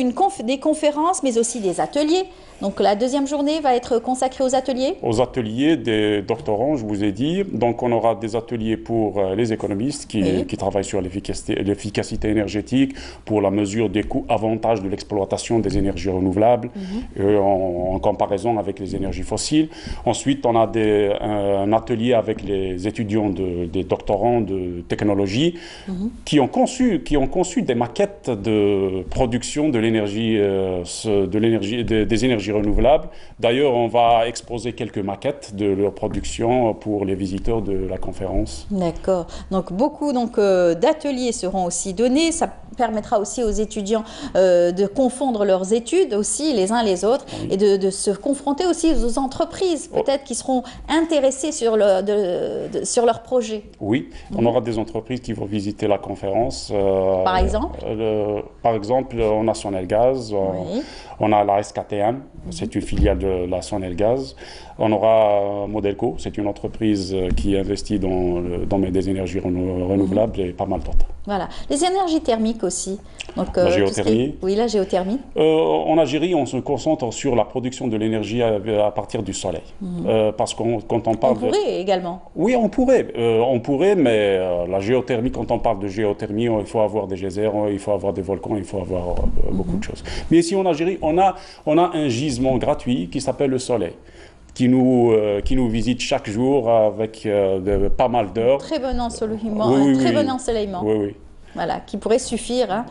des conférences, mais aussi des ateliers. Donc, la deuxième journée va être consacrée aux ateliers. Aux ateliers des doctorants, je vous ai dit. Donc, on aura des ateliers pour les économistes qui travaillent sur l'efficacité énergétique, pour la mesure des coûts avantages de l'exploitation des énergies renouvelables en comparaison avec les énergies fossiles. Ensuite, on a un atelier avec les étudiants des doctorants de technologie qui ont conçu des maquettes de production de l'énergie, des énergies renouvelables. D'ailleurs, on va exposer quelques maquettes de leur production pour les visiteurs de la conférence. D'accord. Donc, beaucoup d'ateliers seront aussi donnés. Ça permettra aussi aux étudiants de confondre leurs études aussi les uns les autres et de se confronter aussi aux entreprises peut-être qui seront intéressées sur leur projet. Oui, on aura des entreprises qui vont visiter la conférence. Par exemple Par exemple, on a Sonelgaz, on a la SKTM, c'est une filiale de la Sonelgaz. On aura Modelco, c'est une entreprise qui investit dans des énergies renouvelables et pas mal d'autres. Voilà. Les énergies thermiques aussi. Donc, la géothermie. Oui, la géothermie. En Algérie, on se concentre sur la production de l'énergie à partir du soleil. Parce que quand on parle... On pourrait également. Oui, on pourrait, mais la géothermie, quand on parle de géothermie, il faut avoir des geysers, il faut avoir des volcans, il faut avoir beaucoup de choses. Mais ici en Algérie, on a un gisement gratuit qui s'appelle le soleil, qui nous visite chaque jour avec pas mal d'heures. Très bon ensoleillement. Bon ensoleillement. Oui. Voilà, qui pourrait suffire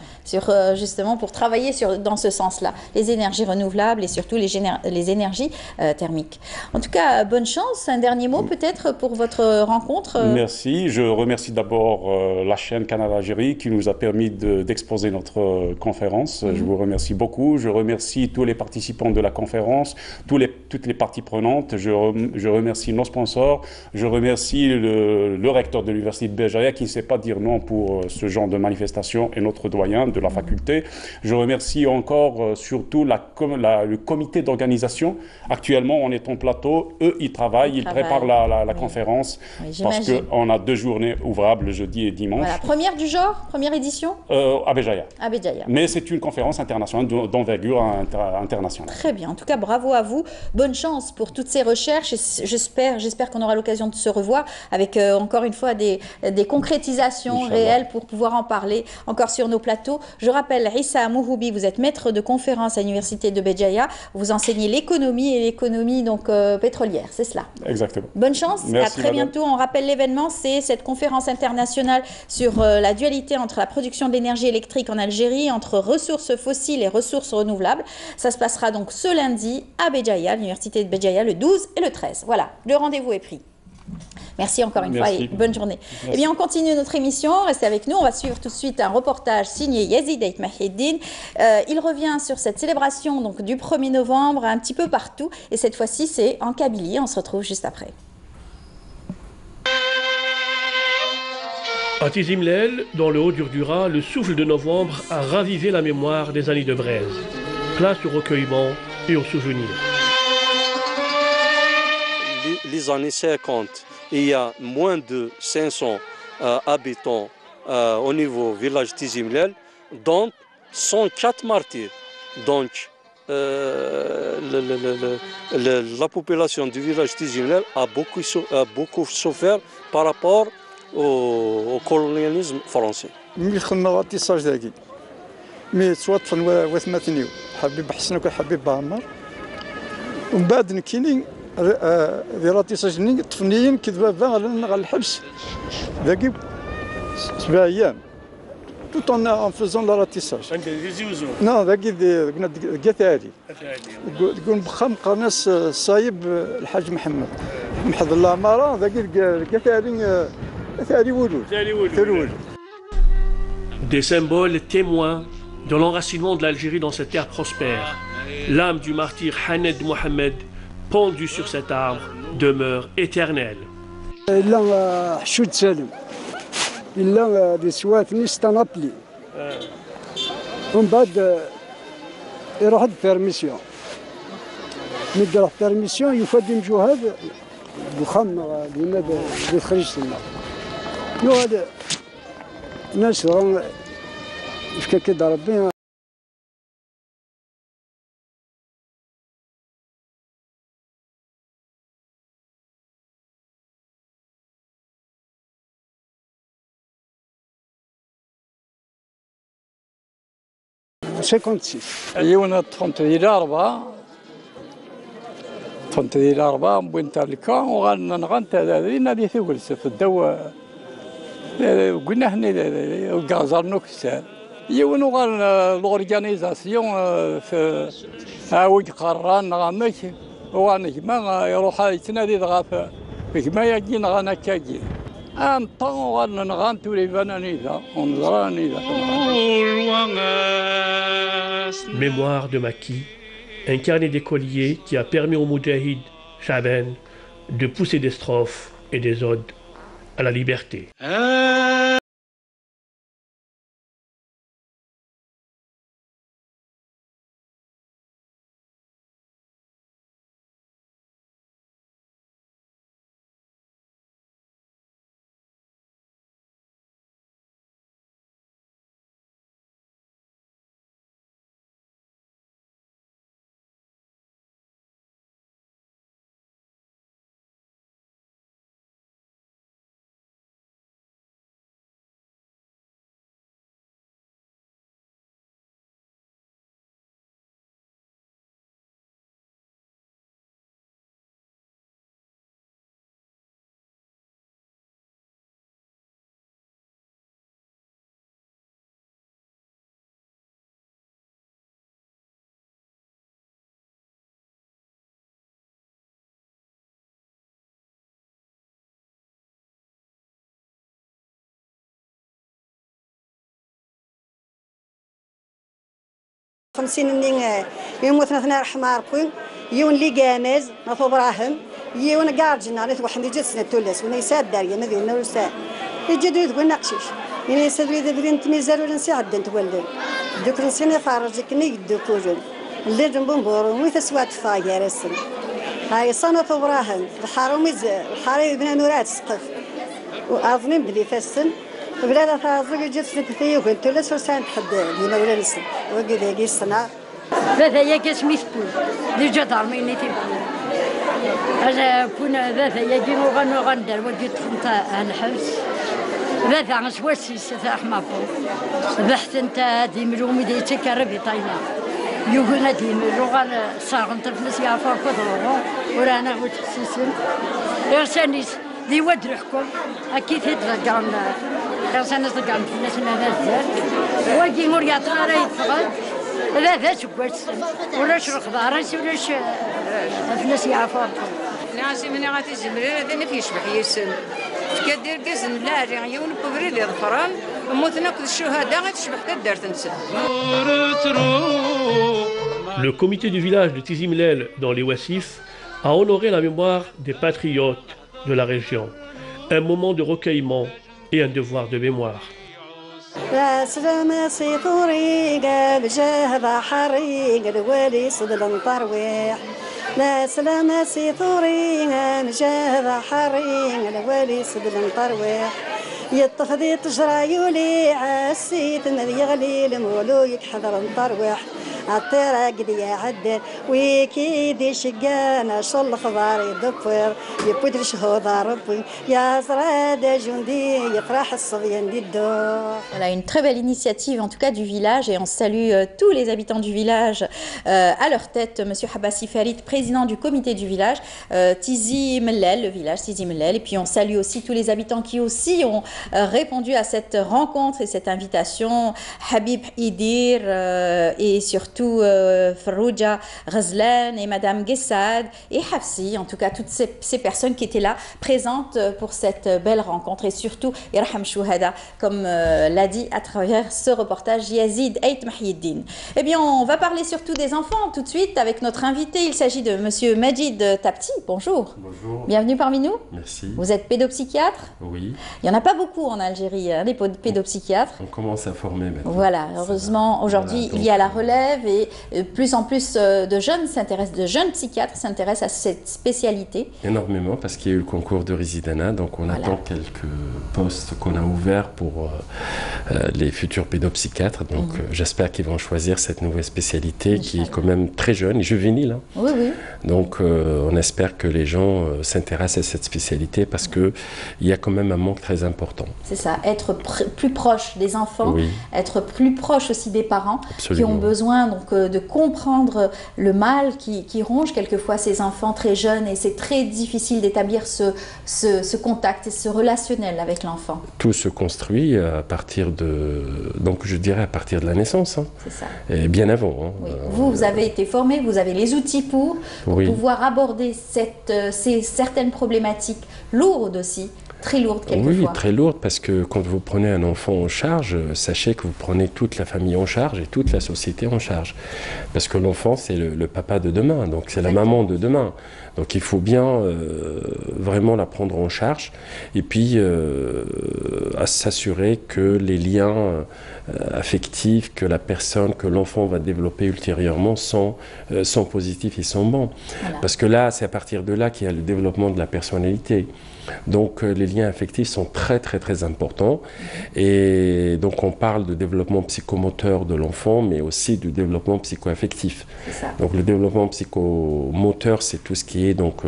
justement pour travailler dans ce sens-là, les énergies renouvelables et surtout les énergies thermiques. En tout cas, bonne chance. Un dernier mot peut-être pour votre rencontre. Merci. Je remercie d'abord la chaîne Canal Algérie qui nous a permis d'exposer notre conférence. Je vous remercie beaucoup. Je remercie tous les participants de la conférence, toutes les parties prenantes. Je remercie nos sponsors. Je remercie le recteur de l'université de Béjaïa qui ne sait pas dire non pour ce genre de manifestation et notre doyen de la faculté. Je remercie encore surtout le comité d'organisation. Actuellement, on est en plateau. Eux, ils travaillent, ils préparent la conférence parce qu'on a 2 journées ouvrables, le jeudi et dimanche. Voilà, première du genre, première édition à Béjaïa. Mais c'est une conférence internationale d'envergure internationale. Très bien. En tout cas, bravo à vous. Bonne chance pour toutes ces recherches. J'espère qu'on aura l'occasion de se revoir avec encore une fois des concrétisations réelles pour pouvoir en parler encore sur nos plateaux. Je rappelle, Issa Mouhoubi, vous êtes maître de conférence à l'université de Béjaïa. Vous enseignez l'économie et l'économie donc pétrolière, c'est cela? Exactement. Bonne chance. Merci, à très madame. bientôt. On rappelle l'événement, c'est cette conférence internationale sur la dualité entre la production d'énergie électrique en Algérie, entre ressources fossiles et ressources renouvelables. Ça se passera donc ce lundi à Béjaïa, l'université de Béjaïa, le 12 et le 13. Voilà, le rendez-vous est pris. Merci encore une fois et bonne journée. Eh bien, on continue notre émission. Restez avec nous. On va suivre tout de suite un reportage signé Yazid Ait Mahiddin. Il revient sur cette célébration donc, du 1er novembre un petit peu partout. Et cette fois-ci, c'est en Kabylie. On se retrouve juste après. À Tizimlel, dans le Haut-Durdura, le souffle de novembre a ravivé la mémoire des années de braise. Place au recueillement et aux souvenirs. Les années 50, il y a moins de 500 habitants au niveau village Tizimlel, dont 104 martyrs. Donc, la population du village Tizimlel a beaucoup souffert par rapport au colonialisme français. مي توطفن وثمثنيو حبيب حسنك وحبيب بعمر ومن بعد نكيني ذيراتي سجني طفنيين كذبا على الحبس ذاكي 7 ايام tout en faisant le ratissage. Non, ذاكي قلنا قتالي تقول بخام قناص صايب الحاج محمد محضر العماره ذاكي قتالي ثاني ولود. Des symboles témoins de l'enracinement de l'Algérie dans cette terre prospère. L'âme du martyr Haned Mohamed, pendue sur cet arbre, demeure éternelle. إلا حشود سالم إلا بسوات نستنطلي ومن بعد يروح البيرميسيون ملي يروح البيرميسيون يفدي مجوهد بخم لماذا بيخرج سنة يو هذا الناس راهم كده ربي يونا تخنت ديال 4 تخنت ديال 4 بوين تاع الكا وغنغنت هذه دي ثولس في الدو قلنا حنا الغازار نوكسان يونو غان لورغانيزاسيون في هاوي قران غامك وغنجما يروح يتنادي غاف كما يجينا غانا كاجي ان طون غان تولي بنانيدا ونزرانيدا. Mémoire de Maki, un carnet d'écolier qui a permis au Moudjahid Chaben de pousser des strophes et des odes à la liberté. خمسين يموت نثنا حمار كوين يون لي جامز نثو براهم يون قارجنا نثو حمد جسنا تولس ونيساد داريا مذي نورسان يجدوا يذقوا نقشيش يعني يسدوا إذا بدين تميزار ولا نساعد أنت ولدن دوك نسينا فارجك نيجدوا كوجن اللي جنبهم بورو ويتسوات فاجر السن هاي صنع براهم الحرام الحرام بنا نورات سقف وأظن بدي فسن بلاد فازق جت في تثيو كنت لا سوسان حد دينا ولا نسن وقد يجي الصنع هذا يجس ميسبول دي جدار ميني تبون هذا كنا هذا يجي وغن غندر وجد فنتا الحبس بابا غسواسي ستاح مابو بحث انت دي ملومي دي تكربي طينا يوغنا دي ملوغان صاغن تفلس يا فوق ضرورو ورانا وتخسيسن يرسانيس دي ودرحكم اكيد يتغقرن يرساني صقرن في الناس نازل واجي موريا طاري يتفقد بابا سكواتسن ولاش رخبارس ولاش فلس يا فوق ناسي من غاتي زمرير هذا نفي شبح يسن كدير قزن لا ريون ببريد الفران موتنا كل الشهداء غتشبح كدار تنسى. Le comité du village de Tizi Mlel dans les Ouassif a honoré la mémoire des patriotes de la région. Un moment de recueillement et un devoir de mémoire. لا سلامة سيطوري نجاذ حرين الوالي سدل مطروح يطفدي تجرايولي عسيت يغلي المولو يكحضر مطروح عالطيرة قد يعدل ويكيدي شقانا شل خضار يدفر يبودر شهوضا ربي يا زراد جندي يفرح الصبيان دي الدور. Voilà une très belle initiative en tout cas du village et on salue tous les habitants du village à leur tête monsieur Habassi Farid, président du comité du village Tizi Mlel, le village Tizi Mlel, et puis on salue aussi tous les habitants qui aussi ont répondu à cette rencontre et cette invitation, Habib Idir et surtout Farouja Ghazlan et Madame Gessad et Hafsi, en tout cas toutes ces personnes qui étaient là présentes pour cette belle rencontre et surtout Irham Chouhada comme l'a dit à travers ce reportage Yazid Ait Mahyiddin. Eh bien on va parler surtout des enfants tout de suite avec notre invité, il s'agit de monsieur Majid Tapti, bonjour. Bonjour. Bienvenue parmi nous. Merci. Vous êtes pédopsychiatre? Oui. Il n'y en a pas beaucoup en Algérie, hein, les pédopsychiatres. On commence à former maintenant. Voilà, heureusement aujourd'hui il y a la relève et plus en plus de jeunes s'intéressent, de jeunes psychiatres s'intéressent à cette spécialité. Énormément parce qu'il y a eu le concours de Résidana, donc on attend quelques postes qu'on a ouverts pour les futurs pédopsychiatres. Donc j'espère qu'ils vont choisir cette nouvelle spécialité qui est quand même très jeune et juvénile. Hein. Oui, oui. Donc on espère que les gens s'intéressent à cette spécialité parce qu'il y a quand même un manque très important. C'est ça, être plus proche des enfants, oui. Être plus proche aussi des parents. Absolument. Qui ont besoin donc, de comprendre le mal qui ronge quelquefois ces enfants très jeunes et c'est très difficile d'établir ce contact et ce relationnel avec l'enfant. Tout se construit à partir de, donc je dirais à partir de la naissance. Hein. C'est ça. Et bien avant. Hein. Oui. Vous avez été formé, vous avez les outils pour oui. pouvoir aborder ces certaines problématiques lourdes aussi. Très lourde quelquefois. Oui, très lourde parce que quand vous prenez un enfant en charge, sachez que vous prenez toute la famille en charge et toute la société en charge. Parce que l'enfant, c'est le papa de demain, donc c'est la maman de demain. Donc il faut bien vraiment la prendre en charge et puis à s'assurer que les liens affectifs que la personne, que l'enfant va développer ultérieurement sont positifs et sont bons. Voilà. Parce que là, c'est à partir de là qu'il y a le développement de la personnalité. Donc les liens affectifs sont très très très importants et donc on parle de développement psychomoteur de l'enfant mais aussi du développement psychoaffectif. Donc le développement psychomoteur c'est tout ce qui est donc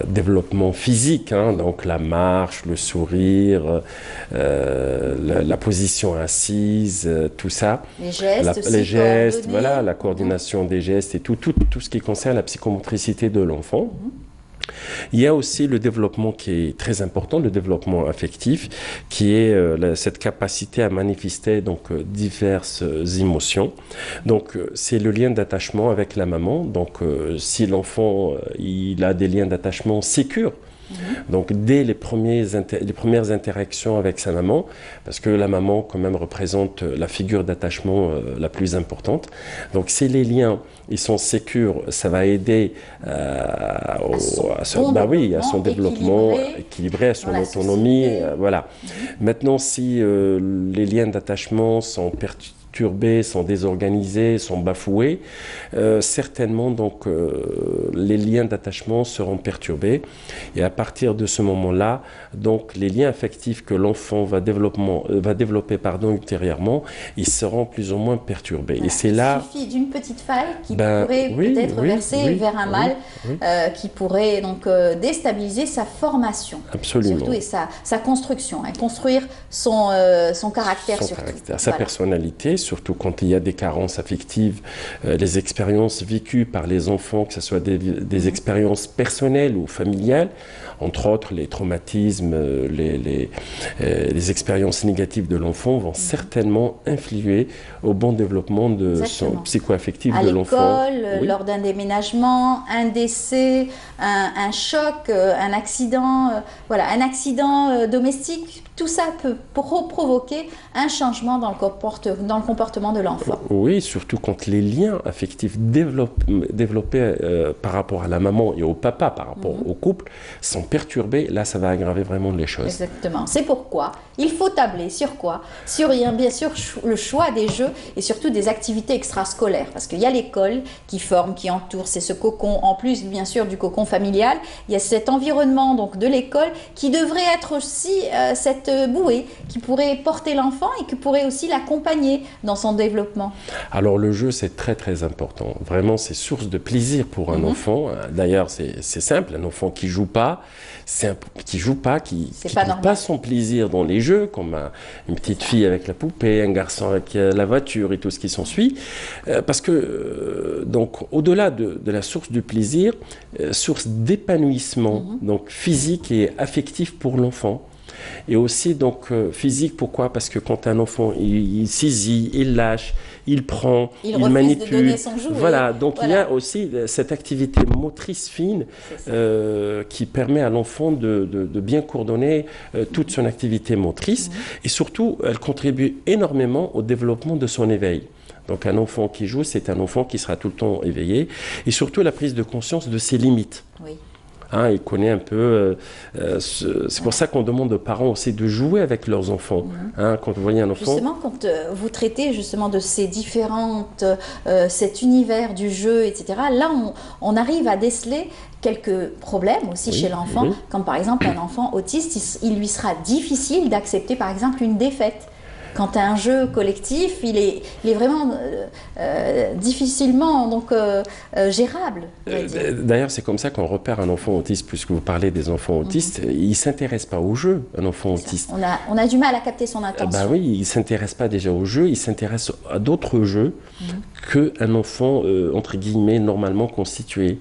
développement physique, hein, donc la marche, le sourire, la position assise, tout ça. Les gestes, les gestes, voilà, la coordination des gestes et tout ce qui concerne la psychomotricité de l'enfant. Il y a aussi le développement qui est très important, le développement affectif, qui est cette capacité à manifester donc diverses émotions. Donc c'est le lien d'attachement avec la maman. Donc si l'enfant il a des liens d'attachement sécures. Donc dès les premières interactions avec sa maman, parce que la maman quand même représente la figure d'attachement la plus importante. Donc si les liens ils sont sécures, ça va aider à son développement équilibré, à son autonomie. Voilà. Maintenant si les liens d'attachement sont perturbés, sont désorganisés, sont bafoués, certainement donc les liens d'attachement seront perturbés. Et à partir de ce moment-là, donc les liens affectifs que l'enfant va développer ultérieurement, ils seront plus ou moins perturbés. Voilà. Et c'est là... Il suffit d'une petite faille qui pourrait peut-être verser vers un mal qui pourrait donc déstabiliser sa formation. Absolument. Surtout et sa construction, hein, construire son caractère surtout. Sa personnalité, surtout quand il y a des carences affectives, les expériences vécues par les enfants, que ce soit des expériences personnelles ou familiales, entre autres les traumatismes, les expériences négatives de l'enfant vont certainement influer au bon développement de son psycho-affectif de l'enfant. À l'école, lors d'un déménagement, un décès, un choc, un accident, un accident domestique, tout ça peut provoquer un changement dans le comportement de l'enfant. Oui, surtout quand les liens affectifs développés par rapport à la maman et au papa, par rapport au couple, sont perturbés, là ça va aggraver vraiment les choses. Exactement. C'est pourquoi il faut tabler sur quoi? Sur bien sûr le choix des jeux et surtout des activités extrascolaires. Parce qu'il y a l'école qui forme, qui entoure, c'est ce cocon, en plus bien sûr du cocon familial, il y a cet environnement donc de l'école qui devrait être aussi cette bouée qui pourrait porter l'enfant et qui pourrait aussi l'accompagner dans son développement. Alors le jeu c'est très très important. Vraiment c'est source de plaisir pour un enfant. D'ailleurs c'est simple, un enfant qui joue pas, qui trouve pas son plaisir dans les jeux, comme une petite fille avec la poupée, un garçon avec la voiture et tout ce qui s'ensuit. Parce que donc au-delà de la source du plaisir, source d'épanouissement donc physique et affectif pour l'enfant. Et aussi donc physique, pourquoi? Parce que quand un enfant il saisit, il lâche, il prend, il manipule, de donner son jouet. Voilà, donc il y a aussi cette activité motrice fine qui permet à l'enfant de bien coordonner toute son activité motrice et surtout elle contribue énormément au développement de son éveil. Donc un enfant qui joue, c'est un enfant qui sera tout le temps éveillé et surtout la prise de conscience de ses limites. Oui. Hein, il connaît un peu. C'est pour ça qu'on demande aux parents aussi de jouer avec leurs enfants. Hein, quand vous voyez un enfant. Justement, quand vous traitez justement de ces différentes, cet univers du jeu, etc. Là, on arrive à déceler quelques problèmes aussi chez l'enfant, comme par exemple un enfant autiste, il lui sera difficile d'accepter par exemple une défaite. Quand un jeu collectif, il est vraiment difficilement gérable. D'ailleurs, c'est comme ça qu'on repère un enfant autiste, puisque vous parlez des enfants autistes. Il ne s'intéresse pas au jeu, un enfant autiste. On a du mal à capter son attention. Bah oui, il ne s'intéresse pas déjà au jeu, il s'intéresse à d'autres jeux qu'un enfant, entre guillemets, normalement constitué.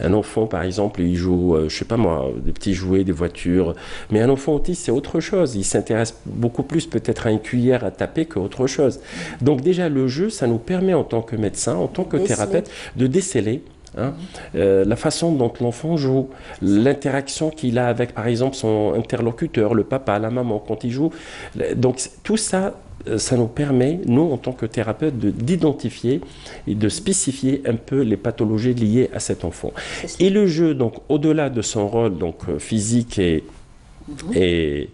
Un enfant, par exemple, il joue, je sais pas moi, des petits jouets, des voitures. Mais un enfant autiste, c'est autre chose. Il s'intéresse beaucoup plus peut-être à une cuillère à taper qu'autre chose. Donc déjà, le jeu, ça nous permet en tant que médecin, en tant que thérapeute, de déceler la façon dont l'enfant joue, l'interaction qu'il a avec, par exemple, son interlocuteur, le papa, la maman, quand il joue. Donc tout ça, ça nous permet, nous, en tant que thérapeute, d'identifier et de spécifier un peu les pathologies liées à cet enfant. Et le jeu, donc, au-delà de son rôle donc, physique et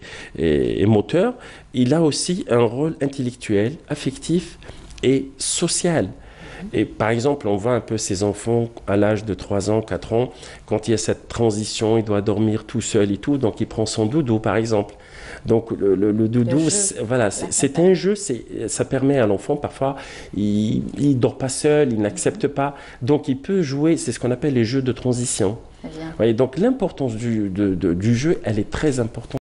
moteur, il a aussi un rôle intellectuel, affectif et social. Et par exemple, on voit un peu ces enfants à l'âge de 3 ans, 4 ans, quand il y a cette transition, il doit dormir tout seul et tout, donc il prend son doudou, par exemple. Donc le doudou, voilà, c'est un jeu, ça permet à l'enfant, parfois, il ne dort pas seul, il n'accepte pas, donc il peut jouer, c'est ce qu'on appelle les jeux de transition. Voyez, donc l'importance du jeu, elle est très importante.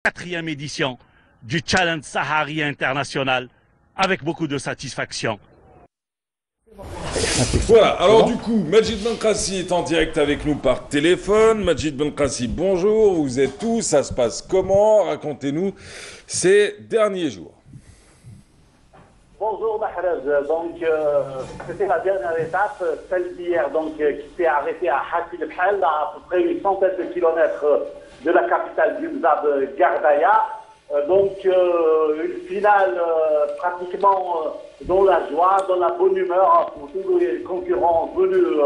4e édition du Challenge Sahari International avec beaucoup de satisfaction. Voilà, alors du coup, Majid Benkassi est en direct avec nous par téléphone. Majid Benkassi, bonjour, vous êtes où? Ça se passe comment? Racontez-nous ces derniers jours. Bonjour Mahrez, donc c'était la dernière étape, celle d'hier, donc qui s'est arrêtée à Hassi el-Bhal, à peu près une centaine de kilomètres de la capitale du Mzab, Gardaya. Donc une finale pratiquement dans la joie, dans la bonne humeur pour tous les concurrents venus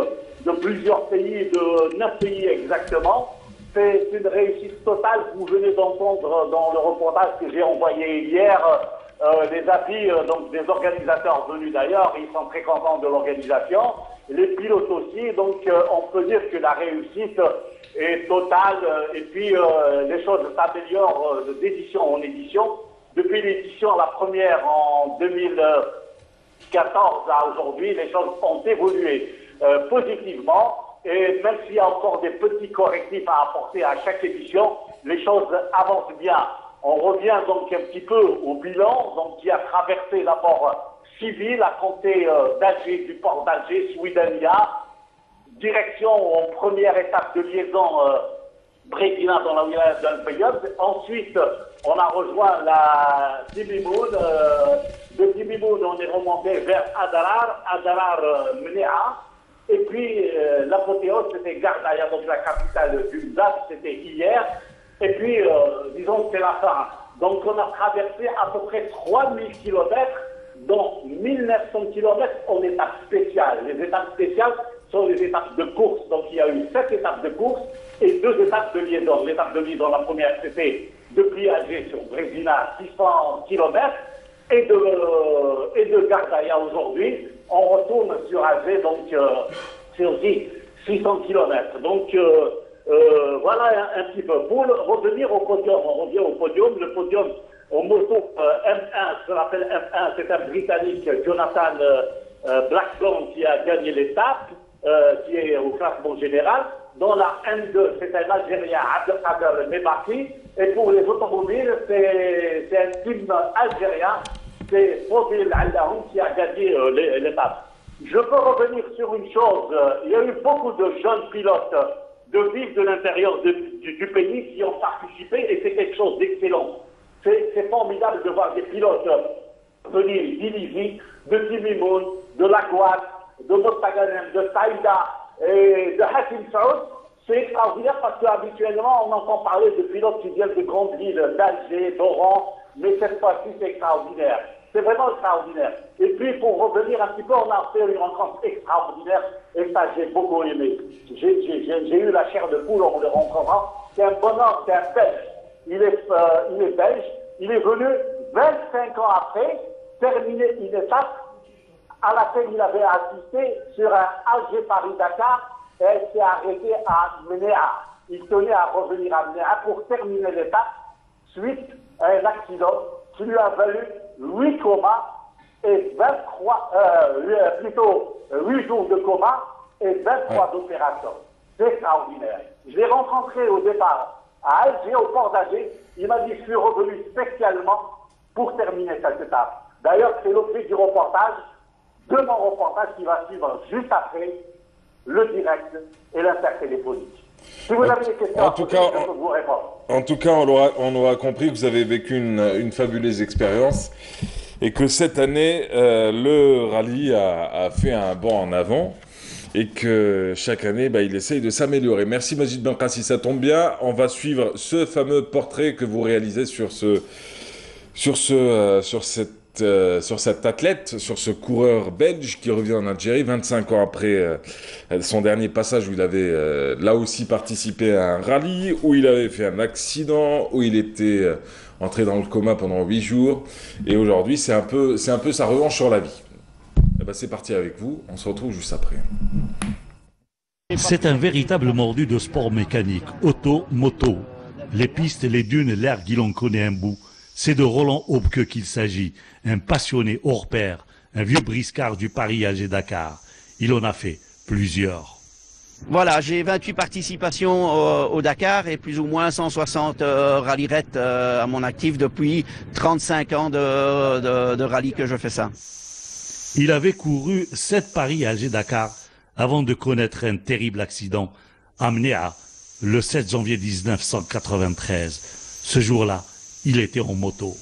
de plusieurs pays, de 9 pays exactement. C'est une réussite totale que vous venez d'entendre dans le reportage que j'ai envoyé hier. Les avis donc des organisateurs venus d'ailleurs, ils sont très contents de l'organisation. Les pilotes aussi, donc on peut dire que la réussite est totale et puis les choses s'améliorent d'édition en édition. Depuis l'édition, la première en 2014 à aujourd'hui, les choses ont évolué positivement et même s'il y a encore des petits correctifs à apporter à chaque édition, les choses avancent bien. On revient donc un petit peu au bilan, donc qui a traversé d'abord civil à compter d'Alger, du port d'Alger, Swidania, direction en première étape de liaison Bréguina dans la wilaya d'Al-Bayad. Ensuite, on a rejoint la Timimoun. De Timimoun, on est remonté vers Adarar Mnéa. Et puis, l'apothéose, c'était Gardaya, donc la capitale du Mzab, c'était hier. Et puis, disons que c'est la fin. Donc, on a traversé à peu près 3000 km, dont 1900 km en étapes spéciales. Les étapes spéciales sont les étapes de course. Donc, il y a eu 7 étapes de course et 2 étapes de liaison. L'étape de liaison, la première, c'était depuis Alger sur Brézina, 600 km. Et de Gardaya aujourd'hui, on retourne sur Alger, donc sur 600 km. Donc, voilà un petit peu. Pour revenir au podium, on revient au podium. Le podium au moto M1, ce qu'on appelle M1, c'est un Britannique, Jonathan Blackburn, qui a gagné l'étape, qui est au classement général. Dans la M2, c'est un Algérien, Abdelkader Mebaki. Et pour les automobiles, c'est un team algérien, c'est Fodil Allahoum qui a gagné l'étape. Je peux revenir sur une chose. Il y a eu beaucoup de jeunes pilotes de villes de l'intérieur du pays qui ont participé et c'est quelque chose d'excellent. C'est formidable de voir des pilotes venir d'Ilizi, de Timimoun, de Lagouad, de Mostaganem, de Saïda et de Hassim Saoud. C'est extraordinaire parce qu'habituellement on entend parler de pilotes qui viennent de grandes villes, d'Alger, d'Oran, mais cette fois-ci c'est extraordinaire. C'est vraiment extraordinaire. Et puis, pour revenir un petit peu, on a fait une rencontre extraordinaire et ça, j'ai beaucoup aimé. J'ai eu la chair de poule en le rencontrant. C'est un bonhomme, c'est un Belge. Il est belge. Il est venu 25 ans après terminer une étape à laquelle il avait assisté sur un Alger-Paris-Dakar et elle s'est arrêtée à Mnéa. Il tenait à revenir à Mnéa pour terminer l'étape suite à un accident qui lui a valu 8 comas et 8 jours de coma et 23 opérations. C'est extraordinaire. Je l'ai rencontré au départ à Alger, au port d'Alger. Il m'a dit, je suis revenu spécialement pour terminer cette étape. D'ailleurs, c'est l'objet du reportage, de mon reportage qui va suivre juste après le direct et l'intertéléphonique. Si vous avez des questions, je peux vous répondre. En tout cas, on aura compris que vous avez vécu une fabuleuse expérience et que cette année, le rallye a fait un bond en avant et que chaque année, il essaye de s'améliorer. Merci Majid Benkassi, ça tombe bien. On va suivre ce fameux portrait que vous réalisez sur cet athlète, sur ce coureur belge qui revient en Algérie 25 ans après son dernier passage où il avait là aussi participé à un rallye, où il avait fait un accident, où il était entré dans le coma pendant 8 jours. Et aujourd'hui, c'est un peu sa revanche sur la vie. Et c'est parti avec vous, on se retrouve juste après. C'est un véritable mordu de sport mécanique, auto, moto. Les pistes, les dunes, l'air qu'il en connaît un bout. C'est de Roland Aubke qu'il s'agit, un passionné hors pair, un vieux briscard du Paris-Alger-Dakar. Il en a fait plusieurs. Voilà, j'ai 28 participations au Dakar et plus ou moins 160 rallyrettes à mon actif depuis 35 ans de rallye que je fais ça. Il avait couru 7 Paris Alger-Dakar avant de connaître un terrible accident à Mnéa le 7 janvier 1993. Ce jour-là, il était en moto.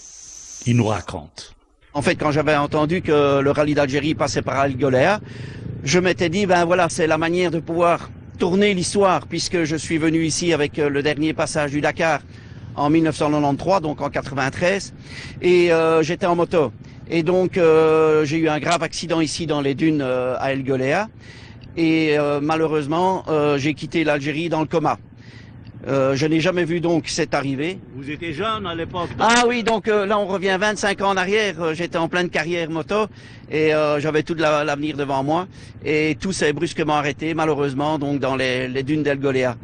Il nous raconte. En fait, quand j'avais entendu que le rallye d'Algérie passait par Al-Gholéa, je m'étais dit, ben voilà, c'est la manière de pouvoir tourner l'histoire, puisque je suis venu ici avec le dernier passage du Dakar en 1993, donc en 93, et j'étais en moto. Et donc, j'ai eu un grave accident ici dans les dunes à El Gholéa, et malheureusement, j'ai quitté l'Algérie dans le coma. Je n'ai jamais vu donc cette arrivée. Vous étiez jeune à l'époque? Ah oui, donc là on revient 25 ans en arrière, j'étais en pleine carrière moto et j'avais tout l'avenir devant moi et tout s'est brusquement arrêté malheureusement donc dans les dunes d'El Gholéa.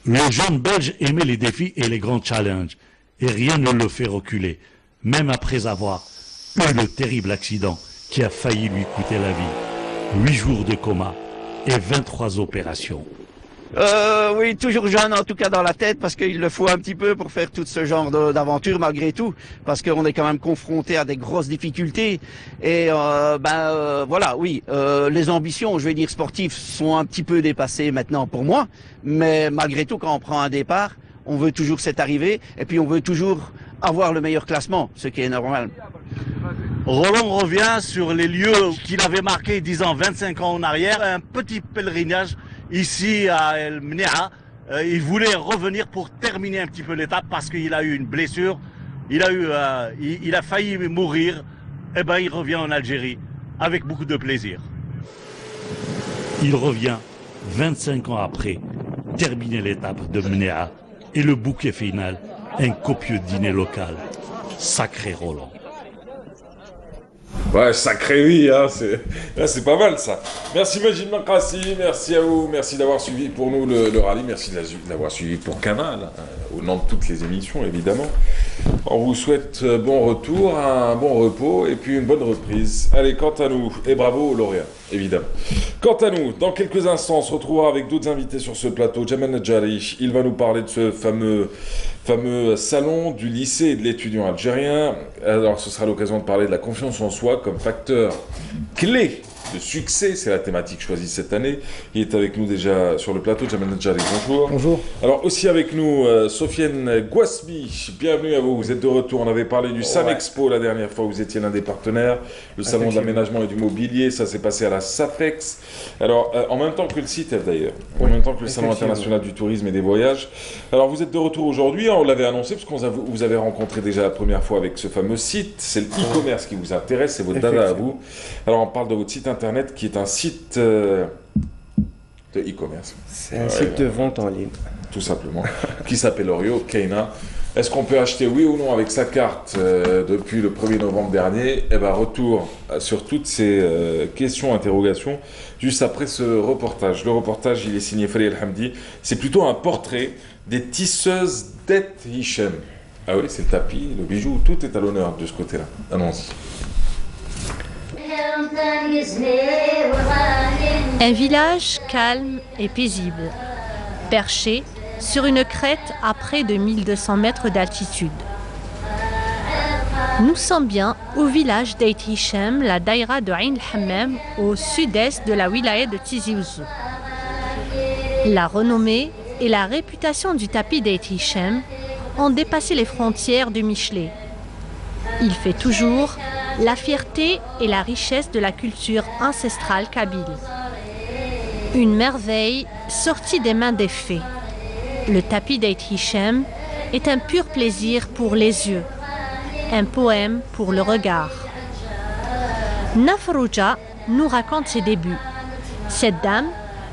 Le jeune Belge aimait les défis et les grands challenges et rien ne le fait reculer, même après avoir eu le terrible accident qui a failli lui coûter la vie. 8 jours de coma et 23 opérations. Oui, toujours jeune en tout cas dans la tête parce qu'il le faut un petit peu pour faire tout ce genre d'aventure malgré tout parce qu'on est quand même confronté à des grosses difficultés et voilà, oui, les ambitions, je vais dire sportives, sont un petit peu dépassées maintenant pour moi, mais malgré tout quand on prend un départ, on veut toujours cette arrivée et puis on veut toujours avoir le meilleur classement, ce qui est normal. Roland revient sur les lieux qu'il avait marqués 25 ans en arrière, un petit pèlerinage ici à El Mnéa. Il voulait revenir pour terminer un petit peu l'étape parce qu'il a eu une blessure, il a failli mourir, et ben il revient en Algérie avec beaucoup de plaisir. Il revient 25 ans après, terminer l'étape de Mnéa et le bouquet final, un copieux dîner local. Sacré Roland. Ouais, sacré oui, hein, c'est pas mal ça. Merci Majid Makrassi, merci à vous, merci d'avoir suivi pour nous le rallye, merci d'avoir suivi pour Canal, au nom de toutes les émissions évidemment. On vous souhaite bon retour, un bon repos et puis une bonne reprise. Allez, quant à nous, et bravo aux lauréats, évidemment. Quant à nous, dans quelques instants, on se retrouvera avec d'autres invités sur ce plateau. Jamal Nadjari, il va nous parler de ce fameux salon du lycée et de l'étudiant algérien. Alors, ce sera l'occasion de parler de la confiance en soi comme facteur clé de succès, c'est la thématique choisie cette année. Il est avec nous déjà sur le plateau, Jamal Nadjari, bonjour. Bonjour. Alors aussi avec nous, Sofiane Gouasmi, bienvenue à vous, vous êtes de retour, on avait parlé du SAM Expo la dernière fois, vous étiez l'un des partenaires, le salon de l'aménagement et du mobilier, ça s'est passé à la SAFEX. Alors en même temps que le CITEF d'ailleurs, en même temps que le Salon international du tourisme et des voyages. Alors vous êtes de retour aujourd'hui, on l'avait annoncé parce qu'on vous avez rencontré déjà la première fois avec ce fameux site, c'est le e-commerce qui vous intéresse, c'est votre dada à vous. Alors on parle de votre site internet qui est un site de e-commerce. C'est un site de vente en ligne. Tout simplement, qui s'appelle Orio, Keina. Est-ce qu'on peut acheter oui ou non avec sa carte depuis le 1er novembre dernier? Eh bien, retour sur toutes ces questions, interrogations, juste après ce reportage. Le reportage, il est signé Fali El-Hamdi. C'est plutôt un portrait des tisseuses d'Et Hichem. Ah oui, c'est le tapis, le bijou, tout est à l'honneur de ce côté-là. Allons-y. Un village calme et paisible, perché sur une crête à près de 1200 mètres d'altitude. Nous sommes bien au village d'Eit Hichem, la daïra de Ain el-Hammam, au sud-est de la wilaya de Tizi Ouzou. La renommée et la réputation du tapis d'Eit Hichem ont dépassé les frontières de Michelet. Il fait toujours la fierté et la richesse de la culture ancestrale kabyle. Une merveille sortie des mains des fées. Le tapis d'Eit Hichem est un pur plaisir pour les yeux, un poème pour le regard. Nafrouja nous raconte ses débuts. Cette dame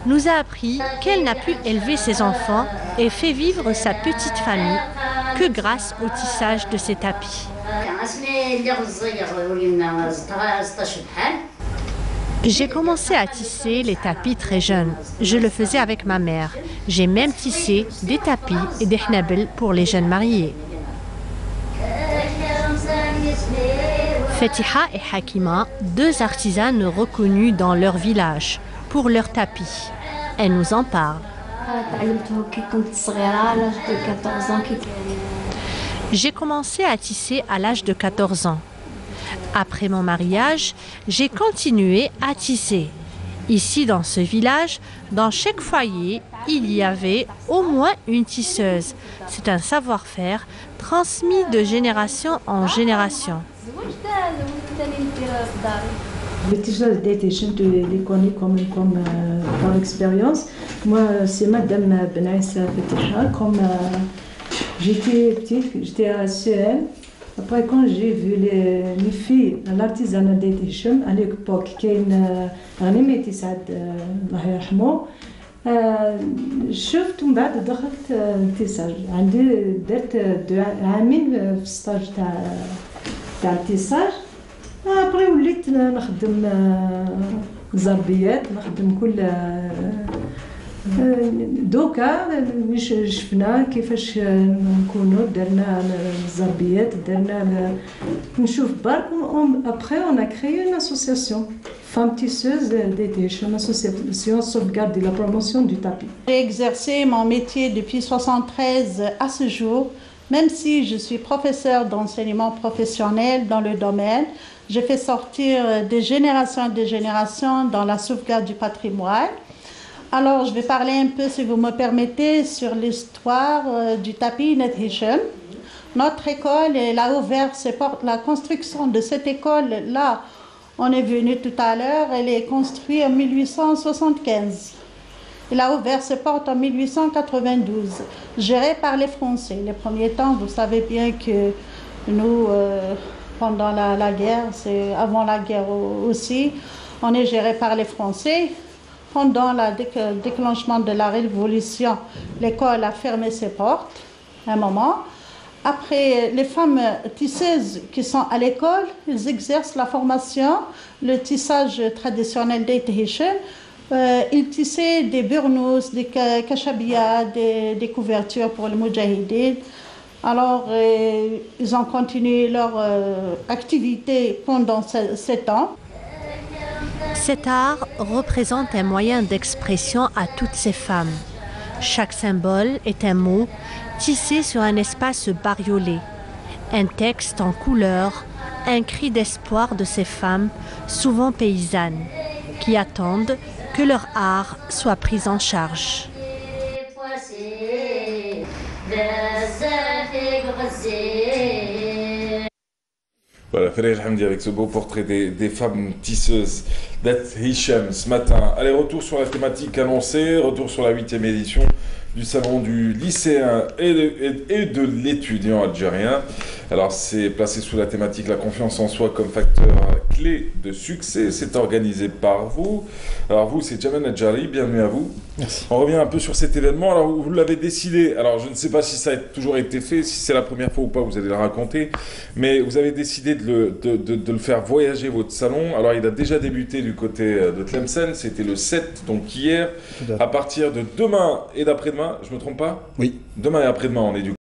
nous a appris qu'elle n'a pu élever ses enfants et fait vivre sa petite famille que grâce au tissage de ses tapis. J'ai commencé à tisser les tapis très jeune. Je le faisais avec ma mère. J'ai même tissé des tapis et des hnabel pour les jeunes mariés. Fatiha et Hakima, deux artisanes reconnus dans leur village pour leurs tapis. Elle nous en parle. J'ai commencé à tisser à l'âge de 14 ans. Après mon mariage, j'ai continué à tisser. Ici, dans ce village, dans chaque foyer, il y avait au moins une tisseuse. C'est un savoir-faire transmis de génération en génération. Le tissage d'Etisham, tu les connais comme par expérience. Moi, c'est Madame Benaïssa Fetiha. Comme j'étais petite, j'étais à CM. Après, quand j'ai vu les filles à l'artisanat d'Etisham, à l'époque, qui est un métissage, الله يرحمه, شفت من بعد دخلت التيساج. عندي درت عامين في الستاج تاع التيساج. ابري وليت نخدم زربيات، نخدم كل دوكا شفنا كيفاش نكونوا درنا الزربيات، درنا نشوف برك. ابري اون ا كريي اون اسوسياسيون Femmes tisseuses d'Etisham, une association sauvegarde la promotion du tapis. J'ai exercé mon métier depuis 1973 à ce jour. Même si je suis professeure d'enseignement professionnel dans le domaine, je fais sortir des générations dans la sauvegarde du patrimoine. Alors, je vais parler un peu, si vous me permettez, sur l'histoire du tapis d'Etisham. Notre école, elle a ouvert ses portes. La construction de cette école-là, on est venu tout à l'heure, elle est construite en 1875. Il a ouvert ses portes en 1892, géré par les Français. Les premiers temps, vous savez bien que nous, pendant la guerre, c'est avant la guerre aussi, on est géré par les Français. Pendant le déclenchement de la Révolution, l'école a fermé ses portes un moment. Après, les femmes tisseuses qui sont à l'école, elles exercent la formation, le tissage traditionnel d'Etisham. Ils tissaient des burnous, des kachabia, des couvertures pour les moudjahidines. Alors, ils ont continué leur activité pendant 7 ans. Cet art représente un moyen d'expression à toutes ces femmes. Chaque symbole est un mot tissé sur un espace bariolé, un texte en couleur, un cri d'espoir de ces femmes, souvent paysannes, qui attendent que leur art soit pris en charge. Voilà, Félix Hamdi avec ce beau portrait des femmes tisseuses d'Etisham ce matin. Allez, retour sur la thématique annoncée, retour sur la 8e édition du salon du lycéen et de l'étudiant algérien. Alors, c'est placé sous la thématique la confiance en soi comme facteur clé de succès. C'est organisé par vous. Alors, vous, c'est Jamal Nadjari. Bienvenue à vous. Merci. On revient un peu sur cet événement. Alors, vous l'avez décidé. Alors, je ne sais pas si ça a toujours été fait, si c'est la première fois ou pas, vous allez le raconter. Mais vous avez décidé de le faire voyager, votre salon. Alors, il a déjà débuté du côté de Tlemcen. C'était le 7, donc hier. À partir de demain et d'après-demain, je ne me trompe pas? Oui. Demain et après-demain, on est du